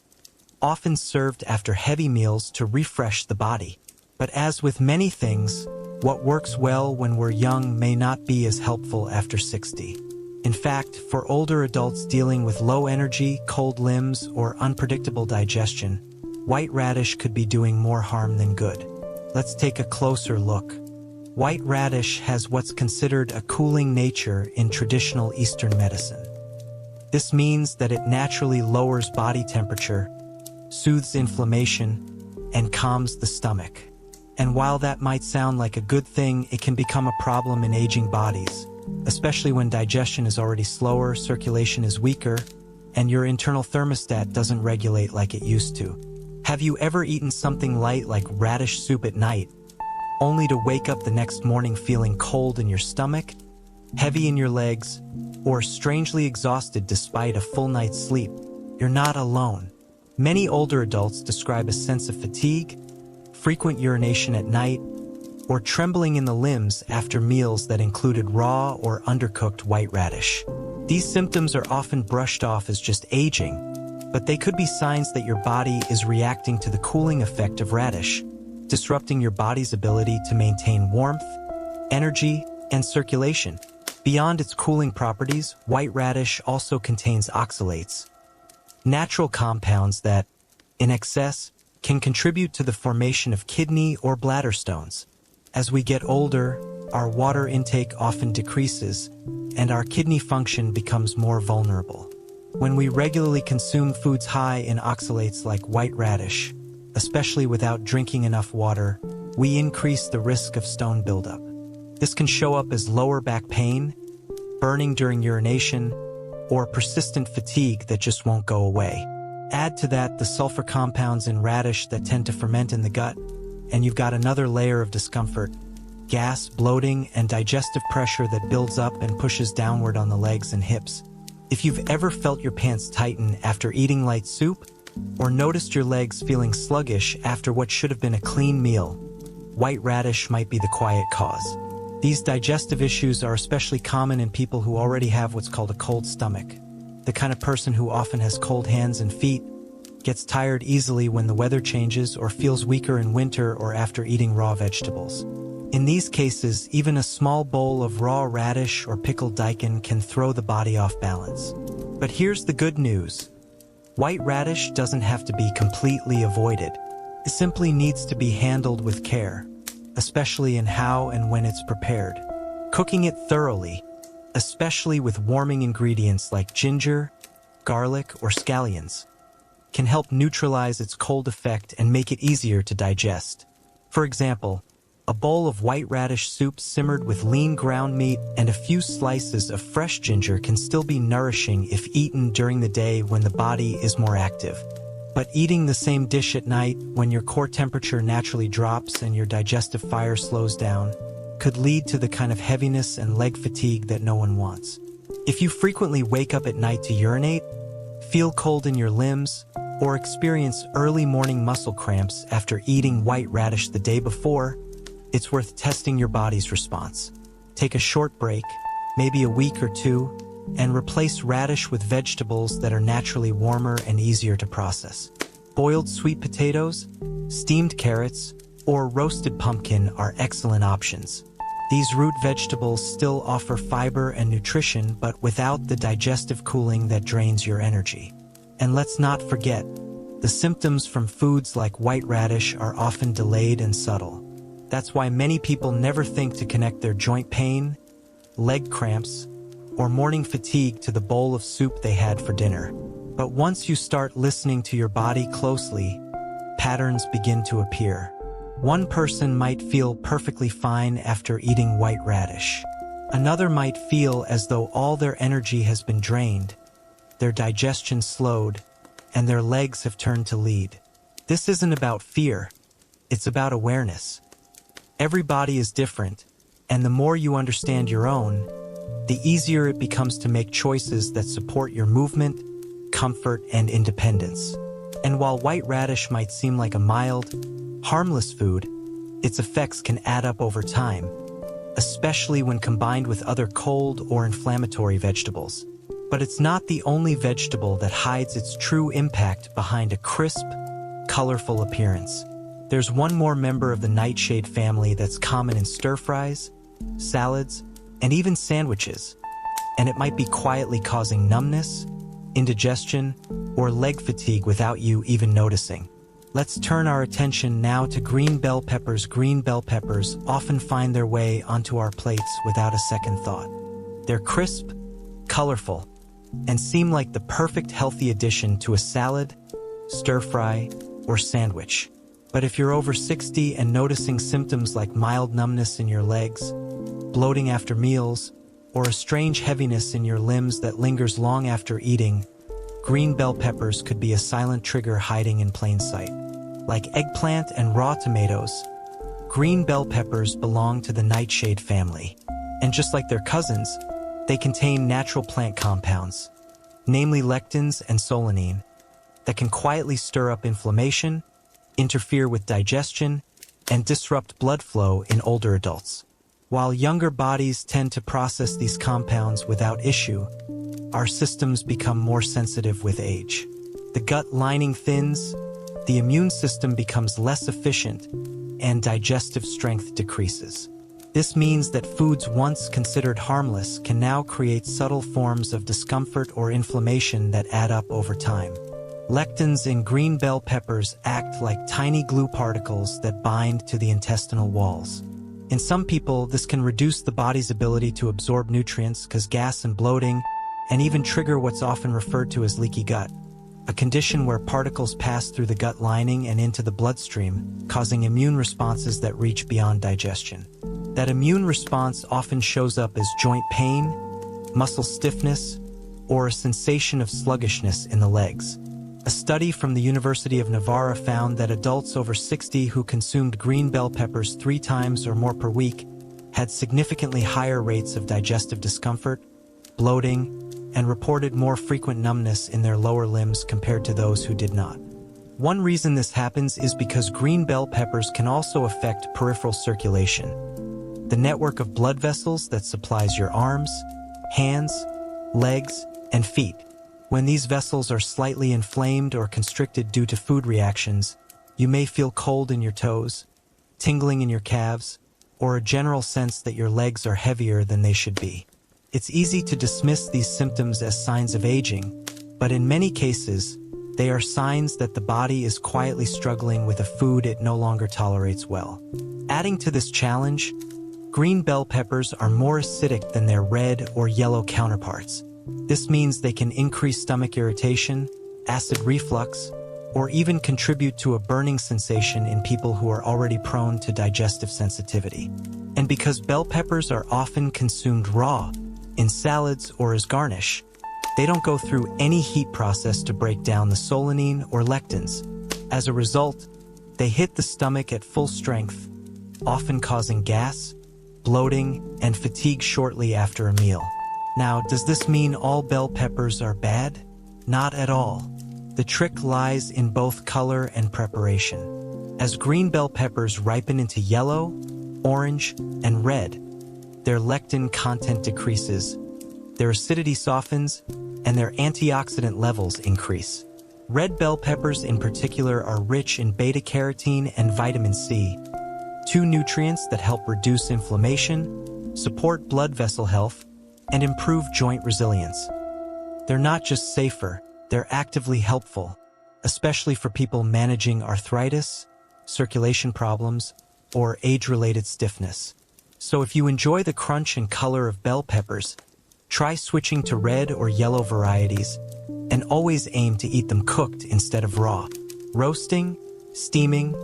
often served after heavy meals to refresh the body. But as with many things, what works well when we're young may not be as helpful after 60. In fact, for older adults dealing with low energy, cold limbs, or unpredictable digestion, white radish could be doing more harm than good. Let's take a closer look. White radish has what's considered a cooling nature in traditional Eastern medicine. This means that it naturally lowers body temperature, soothes inflammation, and calms the stomach. And while that might sound like a good thing, it can become a problem in aging bodies, especially when digestion is already slower, circulation is weaker, and your internal thermostat doesn't regulate like it used to. Have you ever eaten something light like radish soup at night, only to wake up the next morning feeling cold in your stomach, heavy in your legs, or strangely exhausted despite a full night's sleep? You're not alone. Many older adults describe a sense of fatigue, frequent urination at night, or trembling in the limbs after meals that included raw or undercooked white radish. These symptoms are often brushed off as just aging, but they could be signs that your body is reacting to the cooling effect of radish, disrupting your body's ability to maintain warmth, energy, and circulation. Beyond its cooling properties, white radish also contains oxalates, natural compounds that, in excess, can contribute to the formation of kidney or bladder stones. As we get older, our water intake often decreases, and our kidney function becomes more vulnerable. When we regularly consume foods high in oxalates like white radish, especially without drinking enough water, we increase the risk of stone buildup. This can show up as lower back pain, burning during urination, or persistent fatigue that just won't go away. Add to that the sulfur compounds in radish that tend to ferment in the gut, and you've got another layer of discomfort, gas, bloating, and digestive pressure that builds up and pushes downward on the legs and hips. If you've ever felt your pants tighten after eating light soup, or noticed your legs feeling sluggish after what should have been a clean meal, white radish might be the quiet cause. These digestive issues are especially common in people who already have what's called a cold stomach. the kind of person who often has cold hands and feet, gets tired easily when the weather changes, or feels weaker in winter or after eating raw vegetables. In these cases, even a small bowl of raw radish or pickled daikon can throw the body off balance. But here's the good news. White radish doesn't have to be completely avoided. It simply needs to be handled with care, especially in how and when it's prepared. Cooking it thoroughly, especially with warming ingredients like ginger, garlic, or scallions, can help neutralize its cold effect and make it easier to digest. For example, a bowl of white radish soup simmered with lean ground meat and a few slices of fresh ginger can still be nourishing if eaten during the day when the body is more active. But eating the same dish at night, when your core temperature naturally drops and your digestive fire slows down, could lead to the kind of heaviness and leg fatigue that no one wants. If you frequently wake up at night to urinate, feel cold in your limbs, or experience early morning muscle cramps after eating white radish the day before, it's worth testing your body's response. Take a short break, maybe a week or two, and replace radish with vegetables that are naturally warmer and easier to process. Boiled sweet potatoes, steamed carrots, or roasted pumpkin are excellent options. These root vegetables still offer fiber and nutrition, but without the digestive cooling that drains your energy. And let's not forget, the symptoms from foods like white radish are often delayed and subtle. That's why many people never think to connect their joint pain, leg cramps, or morning fatigue to the bowl of soup they had for dinner. But once you start listening to your body closely, patterns begin to appear. One person might feel perfectly fine after eating white radish. Another might feel as though all their energy has been drained, their digestion slowed, and their legs have turned to lead. This isn't about fear, it's about awareness. Every body is different, and the more you understand your own, the easier it becomes to make choices that support your movement, comfort, and independence. And while white radish might seem like a mild, harmless food, its effects can add up over time, especially when combined with other cold or inflammatory vegetables. But it's not the only vegetable that hides its true impact behind a crisp, colorful appearance. There's one more member of the nightshade family that's common in stir-fries, salads, and even sandwiches, and it might be quietly causing numbness, indigestion, or leg fatigue without you even noticing. Let's turn our attention now to green bell peppers. Green bell peppers often find their way onto our plates without a second thought. They're crisp, colorful, and seem like the perfect healthy addition to a salad, stir-fry, or sandwich. But if you're over 60 and noticing symptoms like mild numbness in your legs, bloating after meals, or a strange heaviness in your limbs that lingers long after eating, green bell peppers could be a silent trigger hiding in plain sight. Like eggplant and raw tomatoes, green bell peppers belong to the nightshade family. And just like their cousins, they contain natural plant compounds, namely lectins and solanine, that can quietly stir up inflammation, interfere with digestion, and disrupt blood flow in older adults. While younger bodies tend to process these compounds without issue, our systems become more sensitive with age. The gut lining thins, the immune system becomes less efficient, and digestive strength decreases. This means that foods once considered harmless can now create subtle forms of discomfort or inflammation that add up over time. Lectins in green bell peppers act like tiny glue particles that bind to the intestinal walls. In some people, this can reduce the body's ability to absorb nutrients, cause gas and bloating, and even trigger what's often referred to as leaky gut, a condition where particles pass through the gut lining and into the bloodstream, causing immune responses that reach beyond digestion. That immune response often shows up as joint pain, muscle stiffness, or a sensation of sluggishness in the legs. A study from the University of Navarra found that adults over 60 who consumed green bell peppers 3 times or more per week had significantly higher rates of digestive discomfort, bloating, and reported more frequent numbness in their lower limbs compared to those who did not. One reason this happens is because green bell peppers can also affect peripheral circulation, the network of blood vessels that supplies your arms, hands, legs, and feet. When these vessels are slightly inflamed or constricted due to food reactions, you may feel cold in your toes, tingling in your calves, or a general sense that your legs are heavier than they should be. It's easy to dismiss these symptoms as signs of aging, but in many cases, they are signs that the body is quietly struggling with a food it no longer tolerates well. Adding to this challenge, green bell peppers are more acidic than their red or yellow counterparts. This means they can increase stomach irritation, acid reflux, or even contribute to a burning sensation in people who are already prone to digestive sensitivity. And because bell peppers are often consumed raw, in salads or as garnish, they don't go through any heat process to break down the solanine or lectins. As a result, they hit the stomach at full strength, often causing gas, bloating, and fatigue shortly after a meal. Now, does this mean all bell peppers are bad? Not at all. The trick lies in both color and preparation. As green bell peppers ripen into yellow, orange, and red, their lectin content decreases, their acidity softens, and their antioxidant levels increase. Red bell peppers in particular are rich in beta-carotene and vitamin C, two nutrients that help reduce inflammation, support blood vessel health, and improve joint resilience. They're not just safer, they're actively helpful, especially for people managing arthritis, circulation problems, or age-related stiffness. So if you enjoy the crunch and color of bell peppers, try switching to red or yellow varieties, and always aim to eat them cooked instead of raw. Roasting, steaming,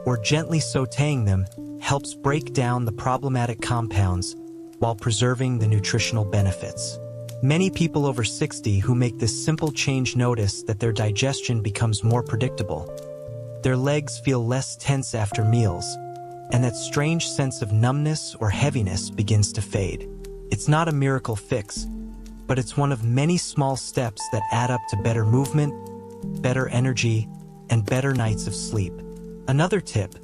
or gently sautéing them helps break down the problematic compounds while preserving the nutritional benefits. Many people over 60 who make this simple change notice that their digestion becomes more predictable. Their legs feel less tense after meals, and that strange sense of numbness or heaviness begins to fade. It's not a miracle fix, but it's one of many small steps that add up to better movement, better energy, and better nights of sleep. Another tip: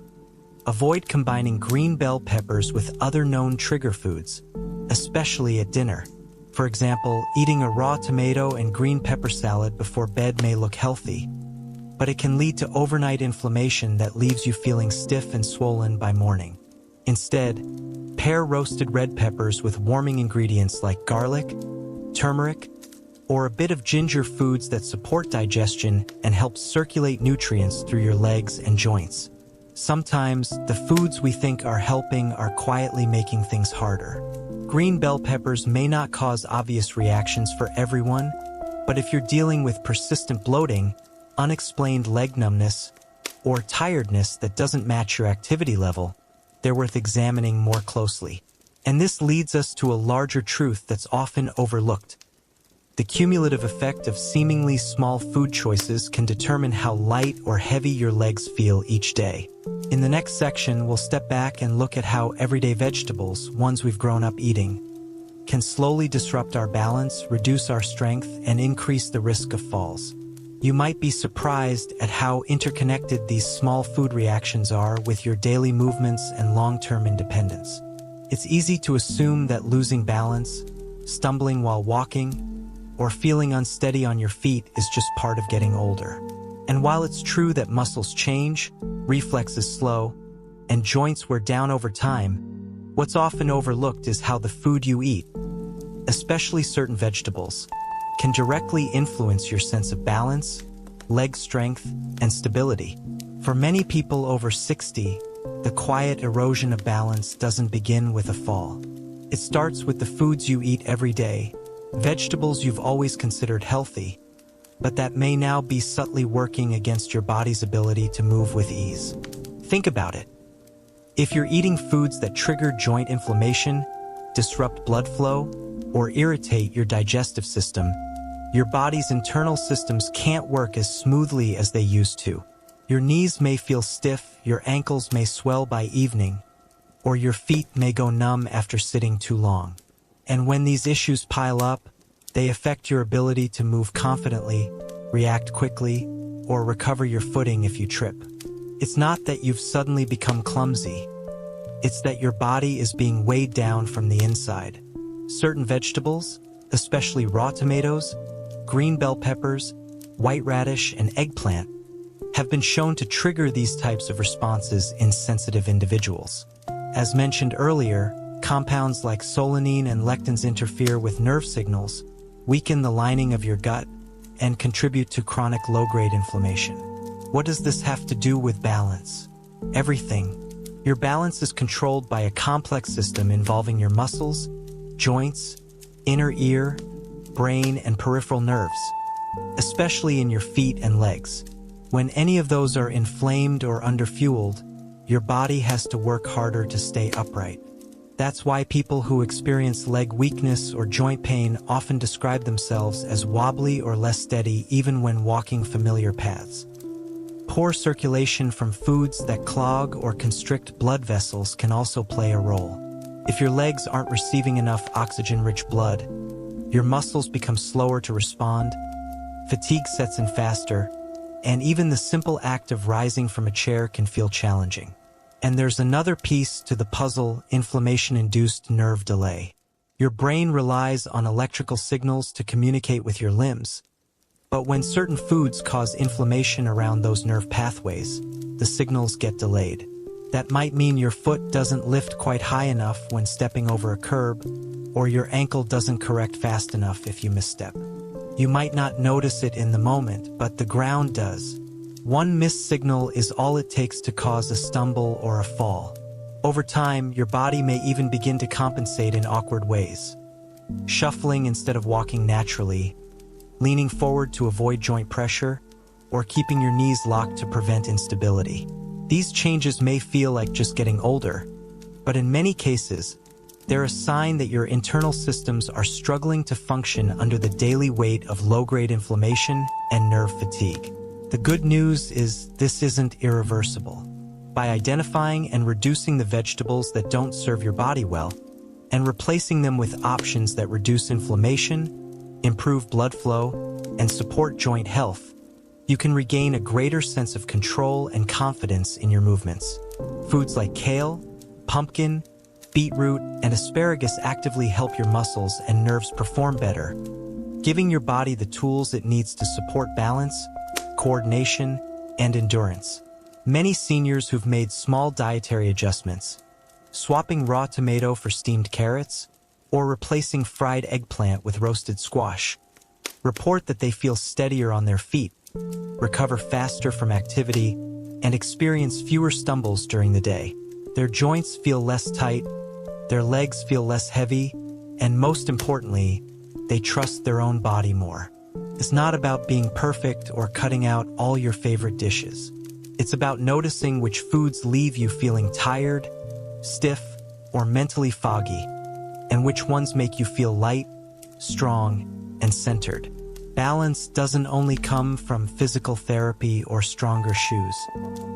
avoid combining green bell peppers with other known trigger foods, especially at dinner. For example, eating a raw tomato and green pepper salad before bed may look healthy, but it can lead to overnight inflammation that leaves you feeling stiff and swollen by morning. Instead, pair roasted red peppers with warming ingredients like garlic, turmeric, or a bit of ginger, foods that support digestion and help circulate nutrients through your legs and joints. Sometimes, the foods we think are helping are quietly making things harder. Green bell peppers may not cause obvious reactions for everyone, but if you're dealing with persistent bloating, unexplained leg numbness, or tiredness that doesn't match your activity level, they're worth examining more closely. And this leads us to a larger truth that's often overlooked. The cumulative effect of seemingly small food choices can determine how light or heavy your legs feel each day. In the next section, we'll step back and look at how everyday vegetables, ones we've grown up eating, can slowly disrupt our balance, reduce our strength, and increase the risk of falls. You might be surprised at how interconnected these small food reactions are with your daily movements and long-term independence. It's easy to assume that losing balance, stumbling while walking, or feeling unsteady on your feet is just part of getting older. And while it's true that muscles change, reflexes slow, and joints wear down over time, what's often overlooked is how the food you eat, especially certain vegetables, can directly influence your sense of balance, leg strength, and stability. For many people over 60, the quiet erosion of balance doesn't begin with a fall. It starts with the foods you eat every day, vegetables you've always considered healthy, but that may now be subtly working against your body's ability to move with ease. Think about it. If you're eating foods that trigger joint inflammation, disrupt blood flow, or irritate your digestive system, your body's internal systems can't work as smoothly as they used to. Your knees may feel stiff, your ankles may swell by evening, or your feet may go numb after sitting too long. And when these issues pile up, they affect your ability to move confidently, react quickly, or recover your footing if you trip. It's not that you've suddenly become clumsy. It's that your body is being weighed down from the inside. Certain vegetables, especially raw tomatoes, green bell peppers, white radish, and eggplant have been shown to trigger these types of responses in sensitive individuals. As mentioned earlier, compounds like solanine and lectins interfere with nerve signals, weaken the lining of your gut, and contribute to chronic low-grade inflammation. What does this have to do with balance? Everything. Your balance is controlled by a complex system involving your muscles, joints, inner ear, brain, and peripheral nerves, especially in your feet and legs. When any of those are inflamed or underfueled, your body has to work harder to stay upright. That's why people who experience leg weakness or joint pain often describe themselves as wobbly or less steady even when walking familiar paths. Poor circulation from foods that clog or constrict blood vessels can also play a role. If your legs aren't receiving enough oxygen-rich blood, your muscles become slower to respond, fatigue sets in faster, and even the simple act of rising from a chair can feel challenging. And there's another piece to the puzzle: inflammation-induced nerve delay. Your brain relies on electrical signals to communicate with your limbs, but when certain foods cause inflammation around those nerve pathways, the signals get delayed. That might mean your foot doesn't lift quite high enough when stepping over a curb, or your ankle doesn't correct fast enough if you misstep. You might not notice it in the moment, but the ground does. One missed signal is all it takes to cause a stumble or a fall. Over time, your body may even begin to compensate in awkward ways. Shuffling instead of walking naturally, leaning forward to avoid joint pressure, or keeping your knees locked to prevent instability. These changes may feel like just getting older, but in many cases, they're a sign that your internal systems are struggling to function under the daily weight of low-grade inflammation and nerve fatigue. The good news is this isn't irreversible. By identifying and reducing the vegetables that don't serve your body well, and replacing them with options that reduce inflammation, improve blood flow, and support joint health, you can regain a greater sense of control and confidence in your movements. Foods like kale, pumpkin, beetroot, and asparagus actively help your muscles and nerves perform better, giving your body the tools it needs to support balance, coordination, and endurance. Many seniors who've made small dietary adjustments, swapping raw tomato for steamed carrots, or replacing fried eggplant with roasted squash, report that they feel steadier on their feet, recover faster from activity, and experience fewer stumbles during the day. Their joints feel less tight, their legs feel less heavy, and most importantly, they trust their own body more. It's not about being perfect or cutting out all your favorite dishes. It's about noticing which foods leave you feeling tired, stiff, or mentally foggy, and which ones make you feel light, strong, and centered. Balance doesn't only come from physical therapy or stronger shoes.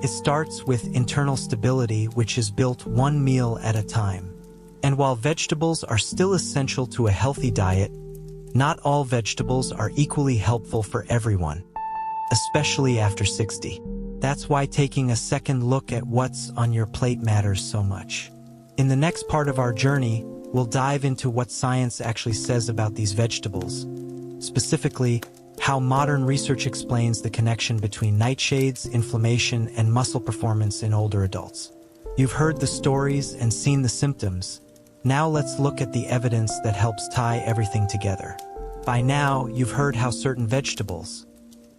It starts with internal stability, which is built one meal at a time. And while vegetables are still essential to a healthy diet, not all vegetables are equally helpful for everyone, especially after 60. That's why taking a second look at what's on your plate matters so much. In the next part of our journey, we'll dive into what science actually says about these vegetables, specifically how modern research explains the connection between nightshades, inflammation, and muscle performance in older adults. You've heard the stories and seen the symptoms. Now let's look at the evidence that helps tie everything together. By now, you've heard how certain vegetables,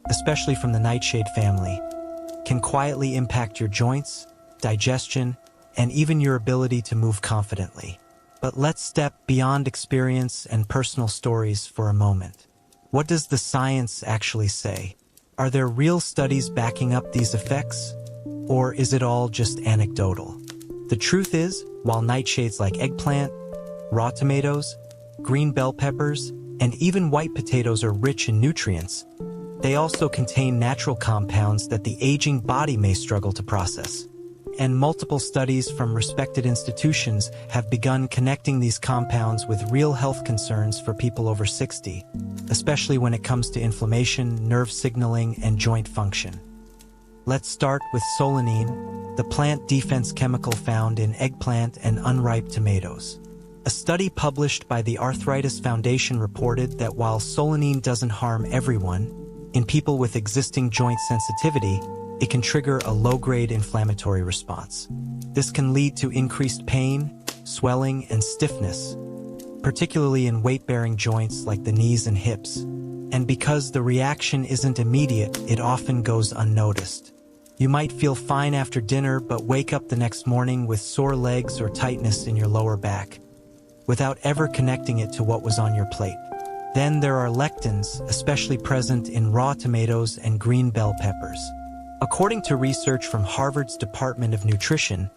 especially from the nightshade family, can quietly impact your joints, digestion, and even your ability to move confidently. But let's step beyond experience and personal stories for a moment. What does the science actually say? Are there real studies backing up these effects? Or is it all just anecdotal? The truth is, while nightshades like eggplant, raw tomatoes, green bell peppers, and even white potatoes are rich in nutrients, they also contain natural compounds that the aging body may struggle to process. And multiple studies from respected institutions have begun connecting these compounds with real health concerns for people over 60, especially when it comes to inflammation, nerve signaling, and joint function. Let's start with solanine, the plant defense chemical found in eggplant and unripe tomatoes. A study published by the Arthritis Foundation reported that while solanine doesn't harm everyone, in people with existing joint sensitivity, it can trigger a low-grade inflammatory response. This can lead to increased pain, swelling, and stiffness, particularly in weight-bearing joints like the knees and hips. And because the reaction isn't immediate, it often goes unnoticed. You might feel fine after dinner but wake up the next morning with sore legs or tightness in your lower back, without ever connecting it to what was on your plate. Then there are lectins, especially present in raw tomatoes and green bell peppers. According to research from Harvard's Department of Nutrition,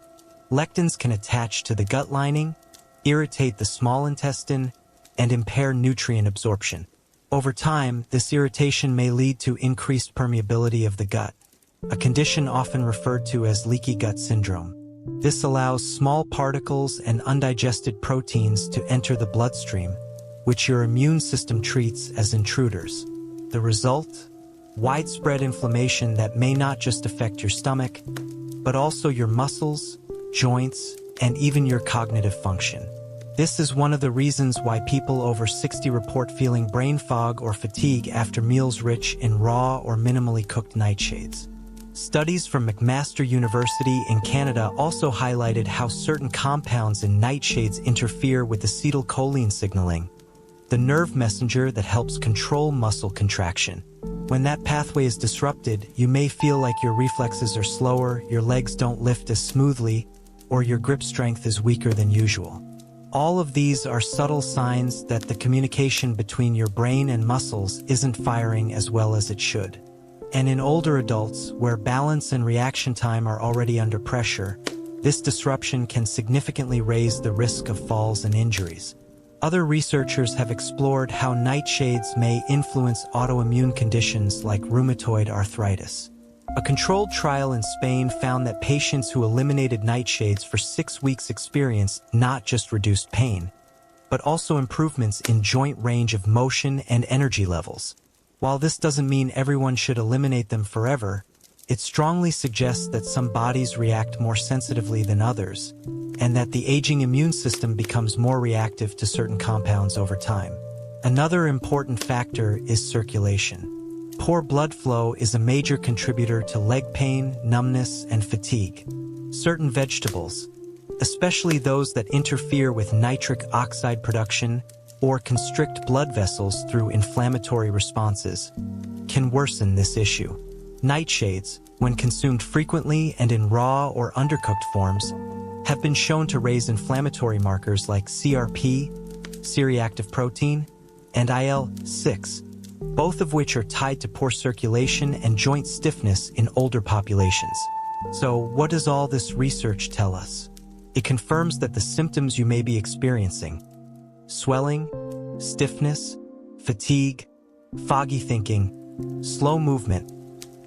lectins can attach to the gut lining, irritate the small intestine, and impair nutrient absorption. Over time, this irritation may lead to increased permeability of the gut, a condition often referred to as leaky gut syndrome. This allows small particles and undigested proteins to enter the bloodstream, which your immune system treats as intruders. The result? Widespread inflammation that may not just affect your stomach, but also your muscles, joints, and even your cognitive function. This is one of the reasons why people over 60 report feeling brain fog or fatigue after meals rich in raw or minimally cooked nightshades. Studies from McMaster University in Canada also highlighted how certain compounds in nightshades interfere with acetylcholine signaling, the nerve messenger that helps control muscle contraction. When that pathway is disrupted, you may feel like your reflexes are slower, your legs don't lift as smoothly, or your grip strength is weaker than usual. All of these are subtle signs that the communication between your brain and muscles isn't firing as well as it should. And in older adults, where balance and reaction time are already under pressure, this disruption can significantly raise the risk of falls and injuries. Other researchers have explored how nightshades may influence autoimmune conditions like rheumatoid arthritis. A controlled trial in Spain found that patients who eliminated nightshades for 6 weeks experienced not just reduced pain, but also improvements in joint range of motion and energy levels. While this doesn't mean everyone should eliminate them forever, it strongly suggests that some bodies react more sensitively than others, and that the aging immune system becomes more reactive to certain compounds over time. Another important factor is circulation. Poor blood flow is a major contributor to leg pain, numbness, and fatigue. Certain vegetables, especially those that interfere with nitric oxide production or constrict blood vessels through inflammatory responses, can worsen this issue. Nightshades, when consumed frequently and in raw or undercooked forms, have been shown to raise inflammatory markers like CRP, C-reactive protein, and IL-6, both of which are tied to poor circulation and joint stiffness in older populations. So, what does all this research tell us? It confirms that the symptoms you may be experiencing, swelling, stiffness, fatigue, foggy thinking, slow movement,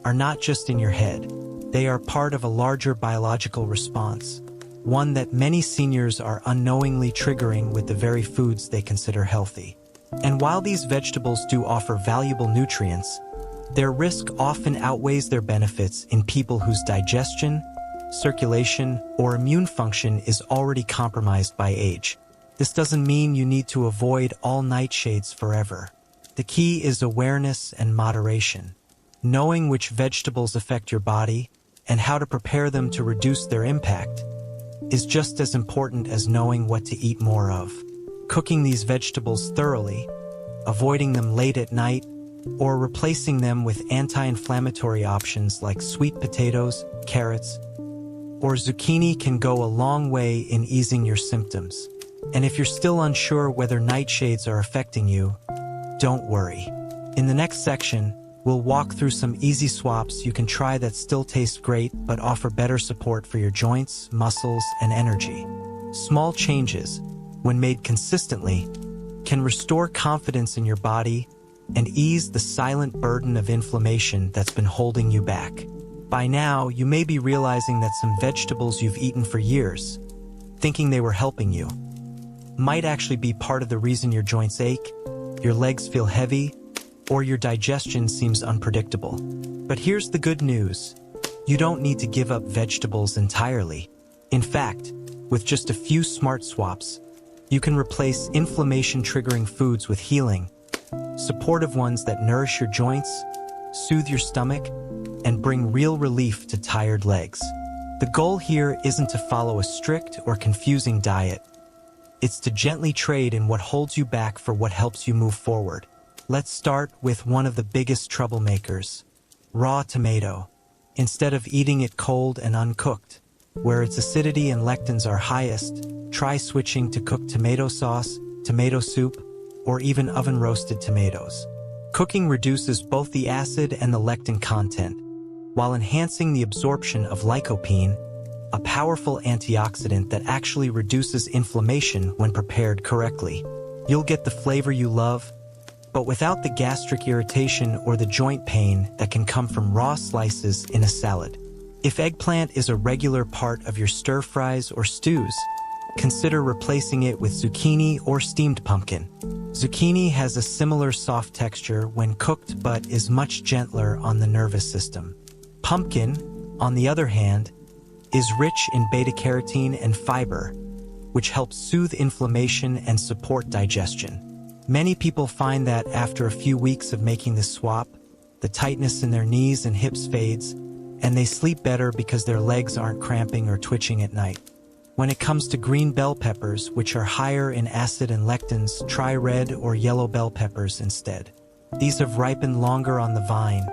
are not just in your head. They are part of a larger biological response, one that many seniors are unknowingly triggering with the very foods they consider healthy. And while these vegetables do offer valuable nutrients, their risk often outweighs their benefits in people whose digestion, circulation, or immune function is already compromised by age. This doesn't mean you need to avoid all nightshades forever. The key is awareness and moderation. Knowing which vegetables affect your body and how to prepare them to reduce their impact is just as important as knowing what to eat more of. Cooking these vegetables thoroughly, avoiding them late at night, or replacing them with anti-inflammatory options like sweet potatoes, carrots, or zucchini can go a long way in easing your symptoms. And if you're still unsure whether nightshades are affecting you, don't worry. In the next section, we'll walk through some easy swaps you can try that still taste great but offer better support for your joints, muscles, and energy. Small changes, when made consistently, can restore confidence in your body and ease the silent burden of inflammation that's been holding you back. By now, you may be realizing that some vegetables you've eaten for years, thinking they were helping you, might actually be part of the reason your joints ache, your legs feel heavy, or your digestion seems unpredictable. But here's the good news. You don't need to give up vegetables entirely. In fact, with just a few smart swaps, You can replace inflammation-triggering foods with healing, supportive ones that nourish your joints, soothe your stomach, and bring real relief to tired legs. The goal here isn't to follow a strict or confusing diet. It's to gently trade in what holds you back for what helps you move forward. Let's start with one of the biggest troublemakers, raw tomato. Instead of eating it cold and uncooked, where its acidity and lectins are highest, try switching to cooked tomato sauce, tomato soup, or even oven-roasted tomatoes. Cooking reduces both the acid and the lectin content, while enhancing the absorption of lycopene, a powerful antioxidant that actually reduces inflammation when prepared correctly. You'll get the flavor you love, but without the gastric irritation or the joint pain that can come from raw slices in a salad. If eggplant is a regular part of your stir-fries or stews, consider replacing it with zucchini or steamed pumpkin. Zucchini has a similar soft texture when cooked but is much gentler on the nervous system. Pumpkin, on the other hand, is rich in beta-carotene and fiber, which helps soothe inflammation and support digestion. Many people find that after a few weeks of making this swap, the tightness in their knees and hips fades, and they sleep better because their legs aren't cramping or twitching at night. When it comes to green bell peppers, which are higher in acid and lectins, try red or yellow bell peppers instead. These have ripened longer on the vine,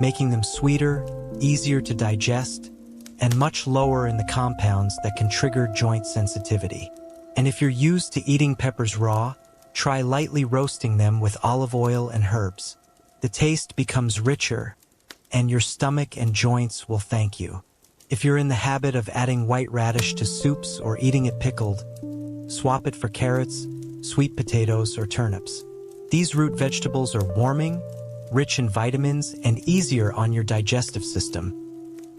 making them sweeter, easier to digest, and much lower in the compounds that can trigger joint sensitivity. And if you're used to eating peppers raw, try lightly roasting them with olive oil and herbs. The taste becomes richer, and your stomach and joints will thank you. If you're in the habit of adding white radish to soups or eating it pickled, swap it for carrots, sweet potatoes, or turnips. These root vegetables are warming, rich in vitamins, and easier on your digestive system,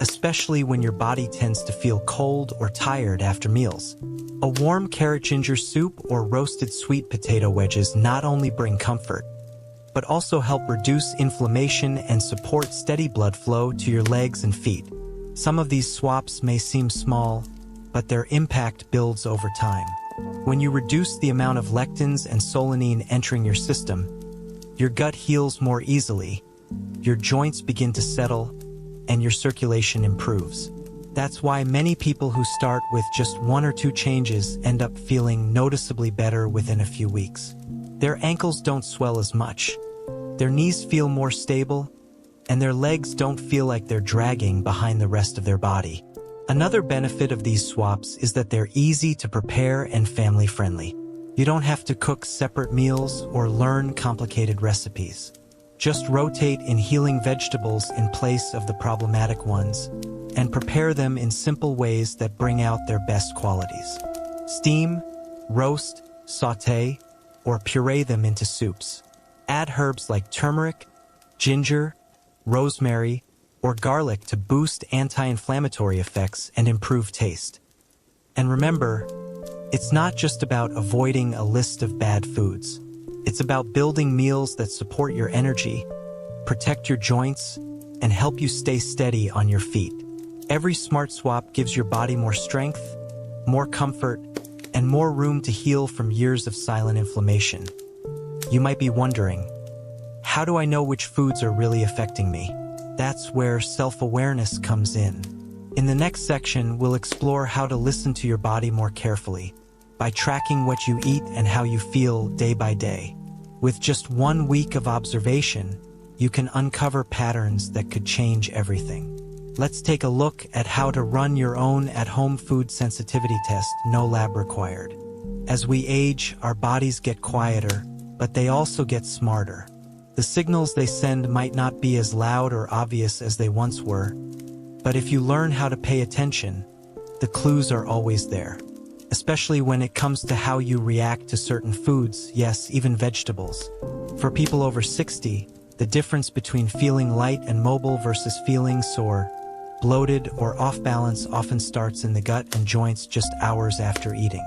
especially when your body tends to feel cold or tired after meals. A warm carrot ginger soup or roasted sweet potato wedges not only bring comfort, but also help reduce inflammation and support steady blood flow to your legs and feet. Some of these swaps may seem small, but their impact builds over time. When you reduce the amount of lectins and solanine entering your system, your gut heals more easily, your joints begin to settle, and your circulation improves. That's why many people who start with just 1 or 2 changes end up feeling noticeably better within a few weeks. Their ankles don't swell as much, their knees feel more stable, and their legs don't feel like they're dragging behind the rest of their body. Another benefit of these swaps is that they're easy to prepare and family-friendly. You don't have to cook separate meals or learn complicated recipes. Just rotate in healing vegetables in place of the problematic ones, and prepare them in simple ways that bring out their best qualities. Steam, roast, sauté, or puree them into soups. Add herbs like turmeric, ginger, rosemary, or garlic to boost anti-inflammatory effects and improve taste. And remember, it's not just about avoiding a list of bad foods. It's about building meals that support your energy, protect your joints, and help you stay steady on your feet. Every smart swap gives your body more strength, more comfort, and more room to heal from years of silent inflammation. You might be wondering, how do I know which foods are really affecting me? That's where self-awareness comes in. In the next section, we'll explore how to listen to your body more carefully by tracking what you eat and how you feel day by day. With just 1 week of observation, you can uncover patterns that could change everything. Let's take a look at how to run your own at-home food sensitivity test, no lab required. As we age, our bodies get quieter, but they also get smarter. The signals they send might not be as loud or obvious as they once were, but if you learn how to pay attention, the clues are always there. Especially when it comes to how you react to certain foods, yes, even vegetables. For people over 60, the difference between feeling light and mobile versus feeling sore, bloated, or off balance often starts in the gut and joints just hours after eating.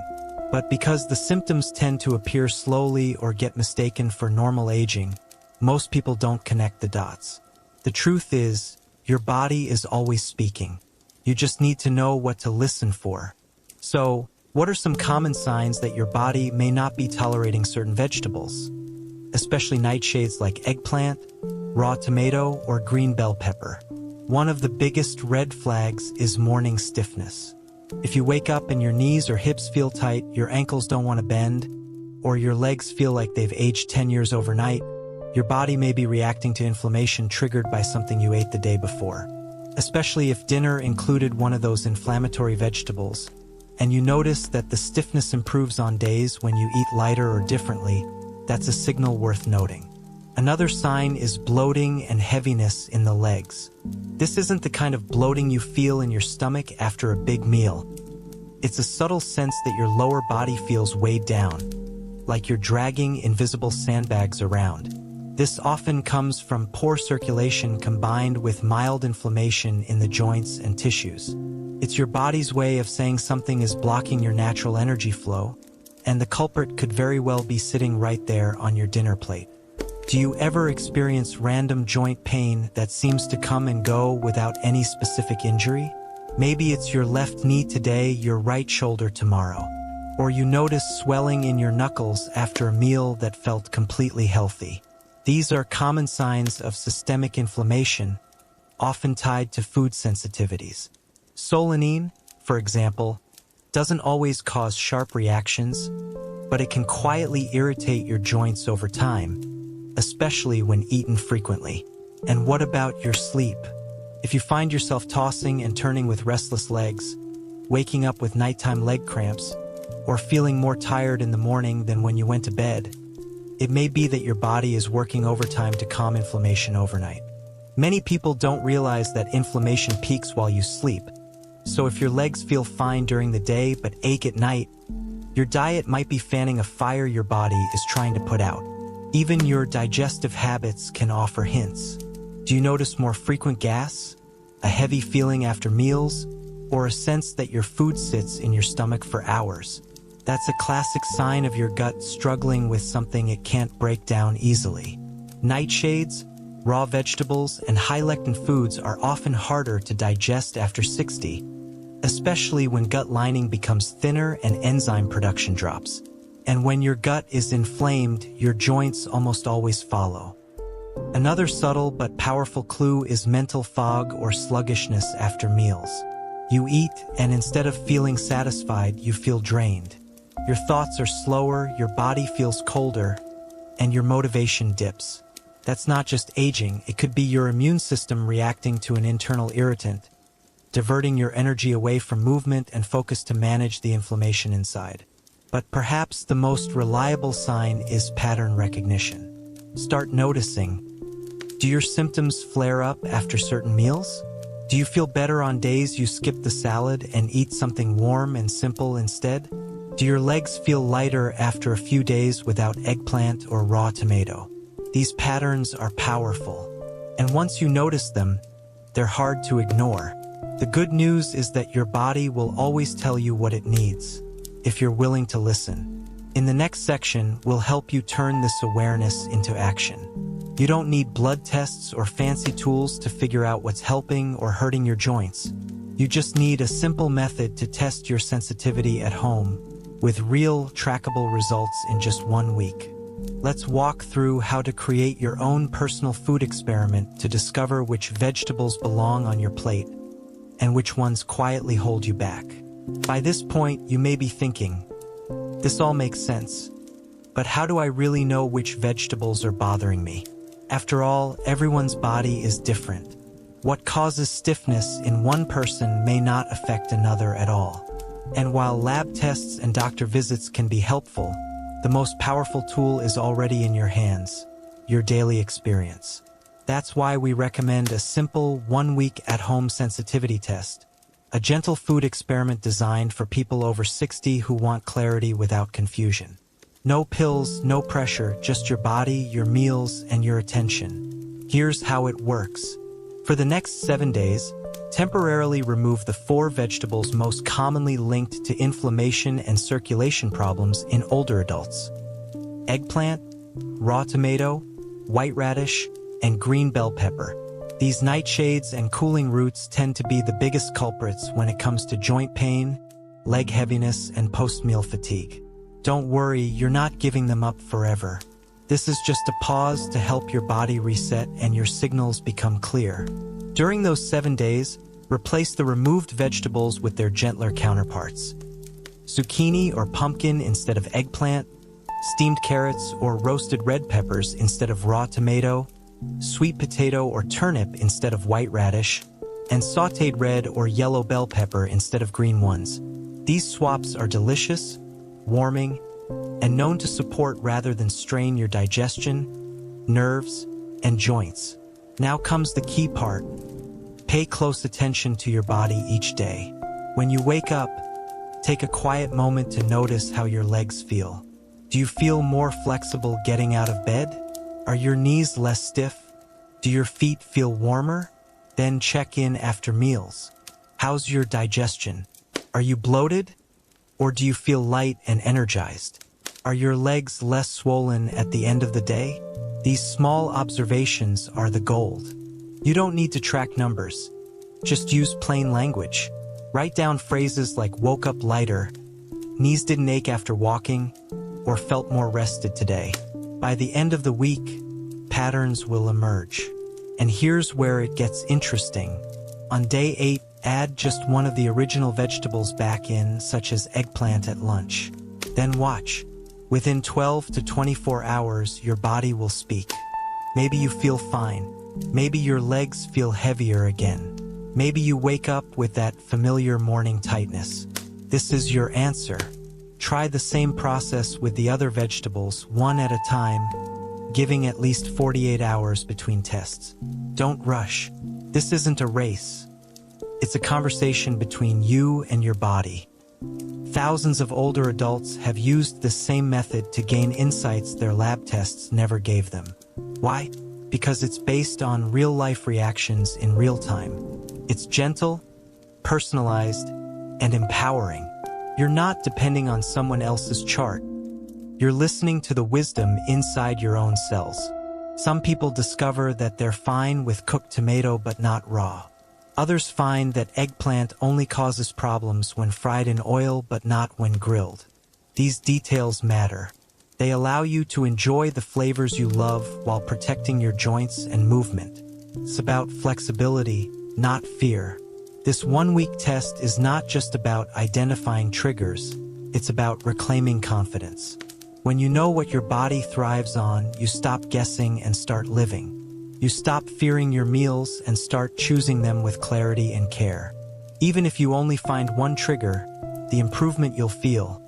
But because the symptoms tend to appear slowly or get mistaken for normal aging, most people don't connect the dots. The truth is, your body is always speaking. You just need to know what to listen for. So, What are some common signs that your body may not be tolerating certain vegetables, especially nightshades like eggplant, raw tomato, or green bell pepper? One of the biggest red flags is morning stiffness. If you wake up and your knees or hips feel tight, your ankles don't want to bend, or your legs feel like they've aged 10 years overnight, your body may be reacting to inflammation triggered by something you ate the day before. Especially if dinner included one of those inflammatory vegetables, and you notice that the stiffness improves on days when you eat lighter or differently, that's a signal worth noting. Another sign is bloating and heaviness in the legs. This isn't the kind of bloating you feel in your stomach after a big meal. It's a subtle sense that your lower body feels weighed down, like you're dragging invisible sandbags around. This often comes from poor circulation combined with mild inflammation in the joints and tissues. It's your body's way of saying something is blocking your natural energy flow, and the culprit could very well be sitting right there on your dinner plate. Do you ever experience random joint pain that seems to come and go without any specific injury? Maybe it's your left knee today, your right shoulder tomorrow. Or you notice swelling in your knuckles after a meal that felt completely healthy. These are common signs of systemic inflammation, often tied to food sensitivities. Solanine, for example, doesn't always cause sharp reactions, but it can quietly irritate your joints over time, especially when eaten frequently. And what about your sleep? If you find yourself tossing and turning with restless legs, waking up with nighttime leg cramps, or feeling more tired in the morning than when you went to bed, it may be that your body is working overtime to calm inflammation overnight. Many people don't realize that inflammation peaks while you sleep. So if your legs feel fine during the day but ache at night, your diet might be fanning a fire your body is trying to put out. Even your digestive habits can offer hints. Do you notice more frequent gas, a heavy feeling after meals, or a sense that your food sits in your stomach for hours? That's a classic sign of your gut struggling with something it can't break down easily. Nightshades, raw vegetables, and high-lectin foods are often harder to digest after 60, especially when gut lining becomes thinner and enzyme production drops. And when your gut is inflamed, your joints almost always follow. Another subtle but powerful clue is mental fog or sluggishness after meals. You eat, and instead of feeling satisfied, you feel drained. Your thoughts are slower, your body feels colder, and your motivation dips. That's not just aging, it could be your immune system reacting to an internal irritant, diverting your energy away from movement and focus to manage the inflammation inside. But perhaps the most reliable sign is pattern recognition. Start noticing. Do your symptoms flare up after certain meals? Do you feel better on days you skip the salad and eat something warm and simple instead? Do your legs feel lighter after a few days without eggplant or raw tomato? These patterns are powerful, and once you notice them, they're hard to ignore. The good news is that your body will always tell you what it needs, if you're willing to listen. In the next section, we'll help you turn this awareness into action. You don't need blood tests or fancy tools to figure out what's helping or hurting your joints. You just need a simple method to test your sensitivity at home, with real, trackable results in just 1 week. Let's walk through how to create your own personal food experiment to discover which vegetables belong on your plate and which ones quietly hold you back. By this point, you may be thinking, this all makes sense, but how do I really know which vegetables are bothering me? After all, everyone's body is different. What causes stiffness in one person may not affect another at all. And while lab tests and doctor visits can be helpful, the most powerful tool is already in your hands, your daily experience. That's why we recommend a simple 1-week at-home sensitivity test, a gentle food experiment designed for people over 60 who want clarity without confusion. No pills, no pressure, just your body, your meals, and your attention. Here's how it works. For the next 7 days, temporarily remove the 4 vegetables most commonly linked to inflammation and circulation problems in older adults: eggplant, raw tomato, white radish, and green bell pepper. These nightshades and cooling roots tend to be the biggest culprits when it comes to joint pain, leg heaviness, and post-meal fatigue. Don't worry, you're not giving them up forever. This is just a pause to help your body reset and your signals become clear. During those 7 days, replace the removed vegetables with their gentler counterparts. Zucchini or pumpkin instead of eggplant, steamed carrots or roasted red peppers instead of raw tomato, sweet potato or turnip instead of white radish, and sautéed red or yellow bell pepper instead of green ones. These swaps are delicious, warming, and known to support rather than strain your digestion, nerves, and joints. Now comes the key part. Pay close attention to your body each day. When you wake up, take a quiet moment to notice how your legs feel. Do you feel more flexible getting out of bed? Are your knees less stiff? Do your feet feel warmer? Then check in after meals. How's your digestion? Are you bloated? Or do you feel light and energized? Are your legs less swollen at the end of the day? These small observations are the gold. You don't need to track numbers. Just use plain language. Write down phrases like woke up lighter, knees didn't ache after walking, or felt more rested today. By the end of the week, patterns will emerge. And here's where it gets interesting. On day 8, add just one of the original vegetables back in, such as eggplant at lunch. Then watch. Within 12 to 24 hours, your body will speak. Maybe you feel fine. Maybe your legs feel heavier again. Maybe you wake up with that familiar morning tightness. This is your answer. Try the same process with the other vegetables, one at a time, giving at least 48 hours between tests. Don't rush. This isn't a race. It's a conversation between you and your body. Thousands of older adults have used this same method to gain insights their lab tests never gave them. Why? Because it's based on real-life reactions in real time. It's gentle, personalized, and empowering. You're not depending on someone else's chart. You're listening to the wisdom inside your own cells. Some people discover that they're fine with cooked tomato but not raw. Others find that eggplant only causes problems when fried in oil but not when grilled. These details matter. They allow you to enjoy the flavors you love while protecting your joints and movement. It's about flexibility, not fear. This 1-week test is not just about identifying triggers, it's about reclaiming confidence. When you know what your body thrives on, you stop guessing and start living. You stop fearing your meals and start choosing them with clarity and care. Even if you only find one trigger, the improvement you'll feel,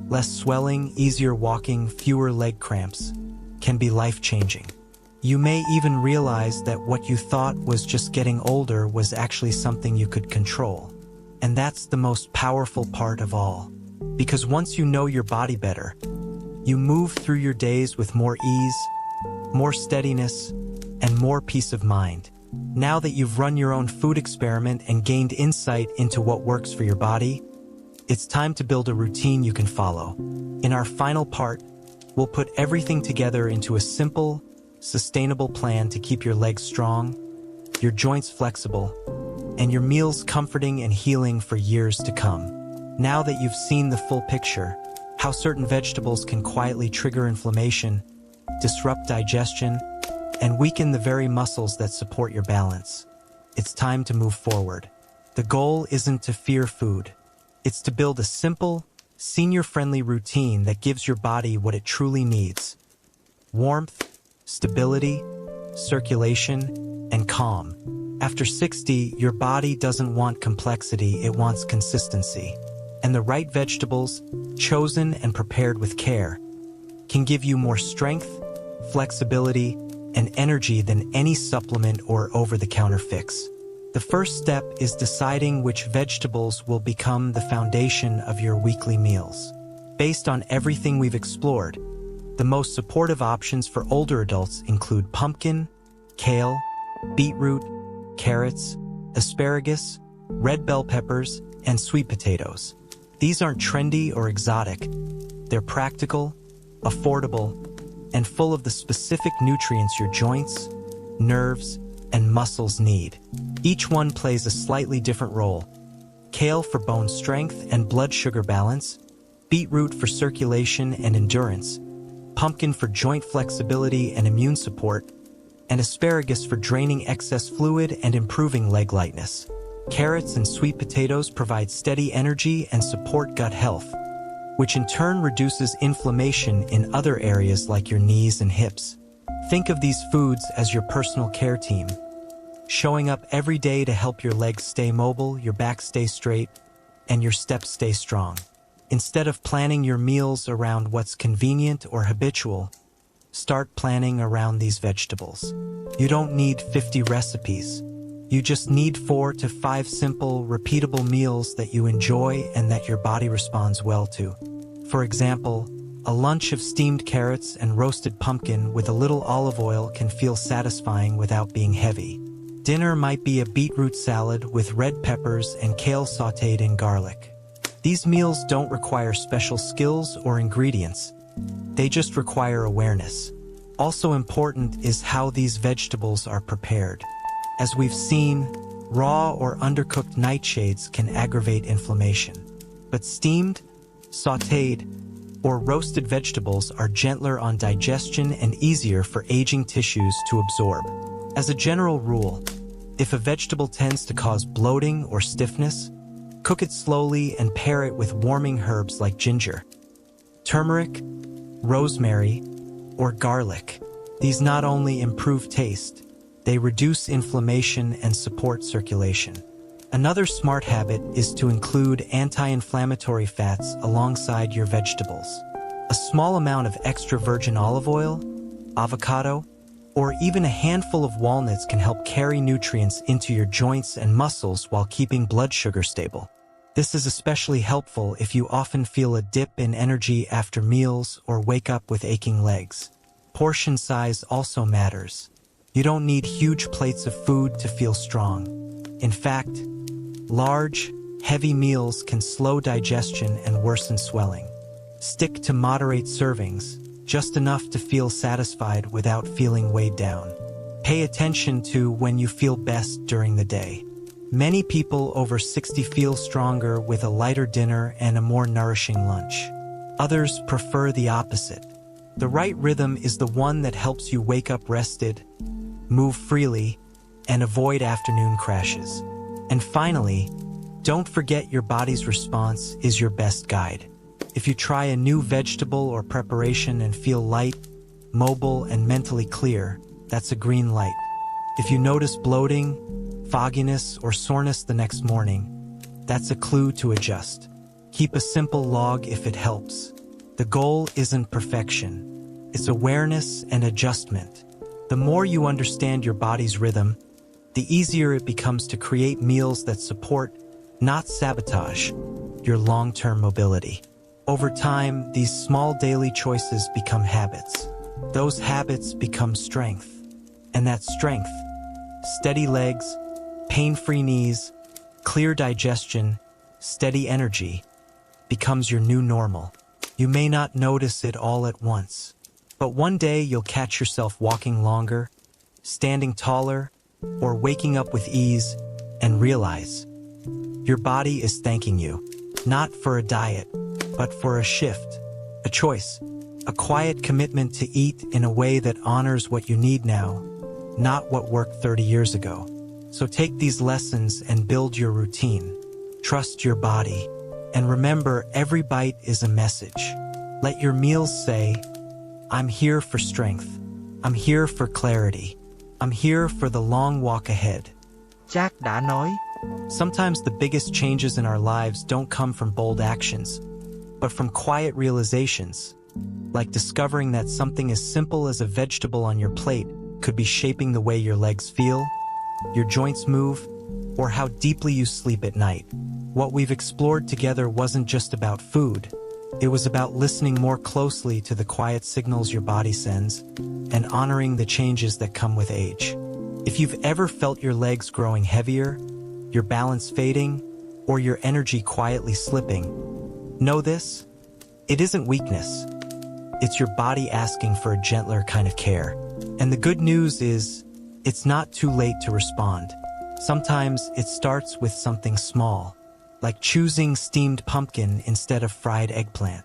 less swelling, easier walking, fewer leg cramps, can be life-changing. You may even realize that what you thought was just getting older was actually something you could control. And that's the most powerful part of all. Because once you know your body better, you move through your days with more ease, more steadiness, and more peace of mind. Now that you've run your own food experiment and gained insight into what works for your body, it's time to build a routine you can follow. In our final part, we'll put everything together into a simple, sustainable plan to keep your legs strong, your joints flexible, and your meals comforting and healing for years to come. Now that you've seen the full picture, how certain vegetables can quietly trigger inflammation, disrupt digestion, and weaken the very muscles that support your balance, it's time to move forward. The goal isn't to fear food. It's to build a simple, senior-friendly routine that gives your body what it truly needs: warmth, stability, circulation, and calm. After 60, your body doesn't want complexity, it wants consistency. And the right vegetables, chosen and prepared with care, can give you more strength, flexibility, and energy than any supplement or over-the-counter fix. The first step is deciding which vegetables will become the foundation of your weekly meals. Based on everything we've explored, the most supportive options for older adults include pumpkin, kale, beetroot, carrots, asparagus, red bell peppers, and sweet potatoes. These aren't trendy or exotic. They're practical, affordable, and full of the specific nutrients your joints, nerves, and muscles need. Each one plays a slightly different role. kale for bone strength and blood sugar balance, beetroot for circulation and endurance, pumpkin for joint flexibility and immune support, and asparagus for draining excess fluid and improving leg lightness. Carrots and sweet potatoes provide steady energy and support gut health, which in turn reduces inflammation in other areas like your knees and hips. Think of these foods as your personal care team, showing up every day to help your legs stay mobile, your back stay straight, and your steps stay strong. Instead of planning your meals around what's convenient or habitual, start planning around these vegetables. You don't need 50 recipes. You just need 4 to 5 simple, repeatable meals that you enjoy and that your body responds well to. For example, a lunch of steamed carrots and roasted pumpkin with a little olive oil can feel satisfying without being heavy. Dinner might be a beetroot salad with red peppers and kale sautéed in garlic. These meals don't require special skills or ingredients. They just require awareness. Also important is how these vegetables are prepared. As we've seen, raw or undercooked nightshades can aggravate inflammation. But steamed, sautéed, or roasted vegetables are gentler on digestion and easier for aging tissues to absorb. As a general rule, if a vegetable tends to cause bloating or stiffness, cook it slowly and pair it with warming herbs like ginger, turmeric, rosemary, or garlic. These not only improve taste, they reduce inflammation and support circulation. Another smart habit is to include anti-inflammatory fats alongside your vegetables. A small amount of extra virgin olive oil, avocado, or even a handful of walnuts can help carry nutrients into your joints and muscles while keeping blood sugar stable. This is especially helpful if you often feel a dip in energy after meals or wake up with aching legs. Portion size also matters. You don't need huge plates of food to feel strong. In fact, large, heavy meals can slow digestion and worsen swelling. Stick to moderate servings, just enough to feel satisfied without feeling weighed down. Pay attention to when you feel best during the day. Many people over 60 feel stronger with a lighter dinner and a more nourishing lunch. Others prefer the opposite. The right rhythm is the one that helps you wake up rested, move freely, and avoid afternoon crashes. And finally, don't forget your body's response is your best guide. If you try a new vegetable or preparation and feel light, mobile, and mentally clear, that's a green light. If you notice bloating, fogginess, or soreness the next morning, that's a clue to adjust. Keep a simple log if it helps. The goal isn't perfection. It's awareness and adjustment. The more you understand your body's rhythm, the easier it becomes to create meals that support, not sabotage, your long-term mobility. Over time, these small daily choices become habits. Those habits become strength. And that strength, steady legs, pain-free knees, clear digestion, steady energy, becomes your new normal. You may not notice it all at once, but one day you'll catch yourself walking longer, standing taller, or waking up with ease and realize your body is thanking you, not for a diet, but for a shift, a choice, a quiet commitment to eat in a way that honors what you need now, not what worked 30 years ago. So take these lessons and build your routine. Trust your body, and remember every bite is a message. Let your meals say, I'm here for strength. I'm here for clarity. I'm here for the long walk ahead. Jack đã nói, Sometimes the biggest changes in our lives don't come from bold actions, but from quiet realizations, like discovering that something as simple as a vegetable on your plate could be shaping the way your legs feel, your joints move, or how deeply you sleep at night. What we've explored together wasn't just about food. It was about listening more closely to the quiet signals your body sends and honoring the changes that come with age. If you've ever felt your legs growing heavier, your balance fading, or your energy quietly slipping, know this: it isn't weakness. It's your body asking for a gentler kind of care. And the good news is, it's not too late to respond. Sometimes it starts with something small, like choosing steamed pumpkin instead of fried eggplant,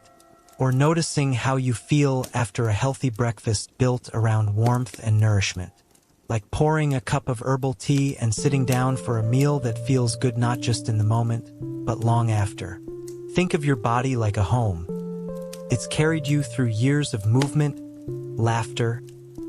or noticing how you feel after a healthy breakfast built around warmth and nourishment, like pouring a cup of herbal tea and sitting down for a meal that feels good not just in the moment, but long after. Think of your body like a home. It's carried you through years of movement, laughter,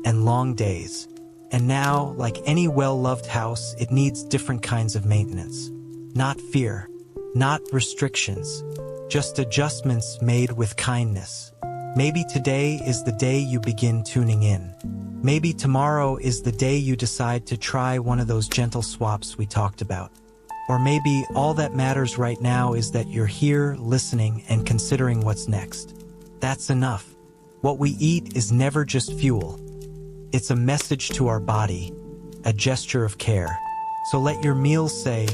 and long days. And now, like any well-loved house, it needs different kinds of maintenance. Not fear, not restrictions, just adjustments made with kindness. Maybe today is the day you begin tuning in. Maybe tomorrow is the day you decide to try one of those gentle swaps we talked about. Or maybe all that matters right now is that you're here, listening, and considering what's next. That's enough. What we eat is never just fuel. It's a message to our body, a gesture of care. So let your meals say,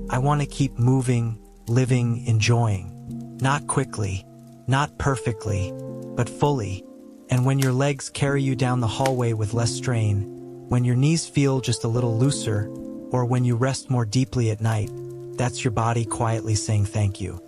I want to keep moving, living, enjoying. Not quickly, not perfectly, but fully. And when your legs carry you down the hallway with less strain, when your knees feel just a little looser, or when you rest more deeply at night, that's your body quietly saying thank you.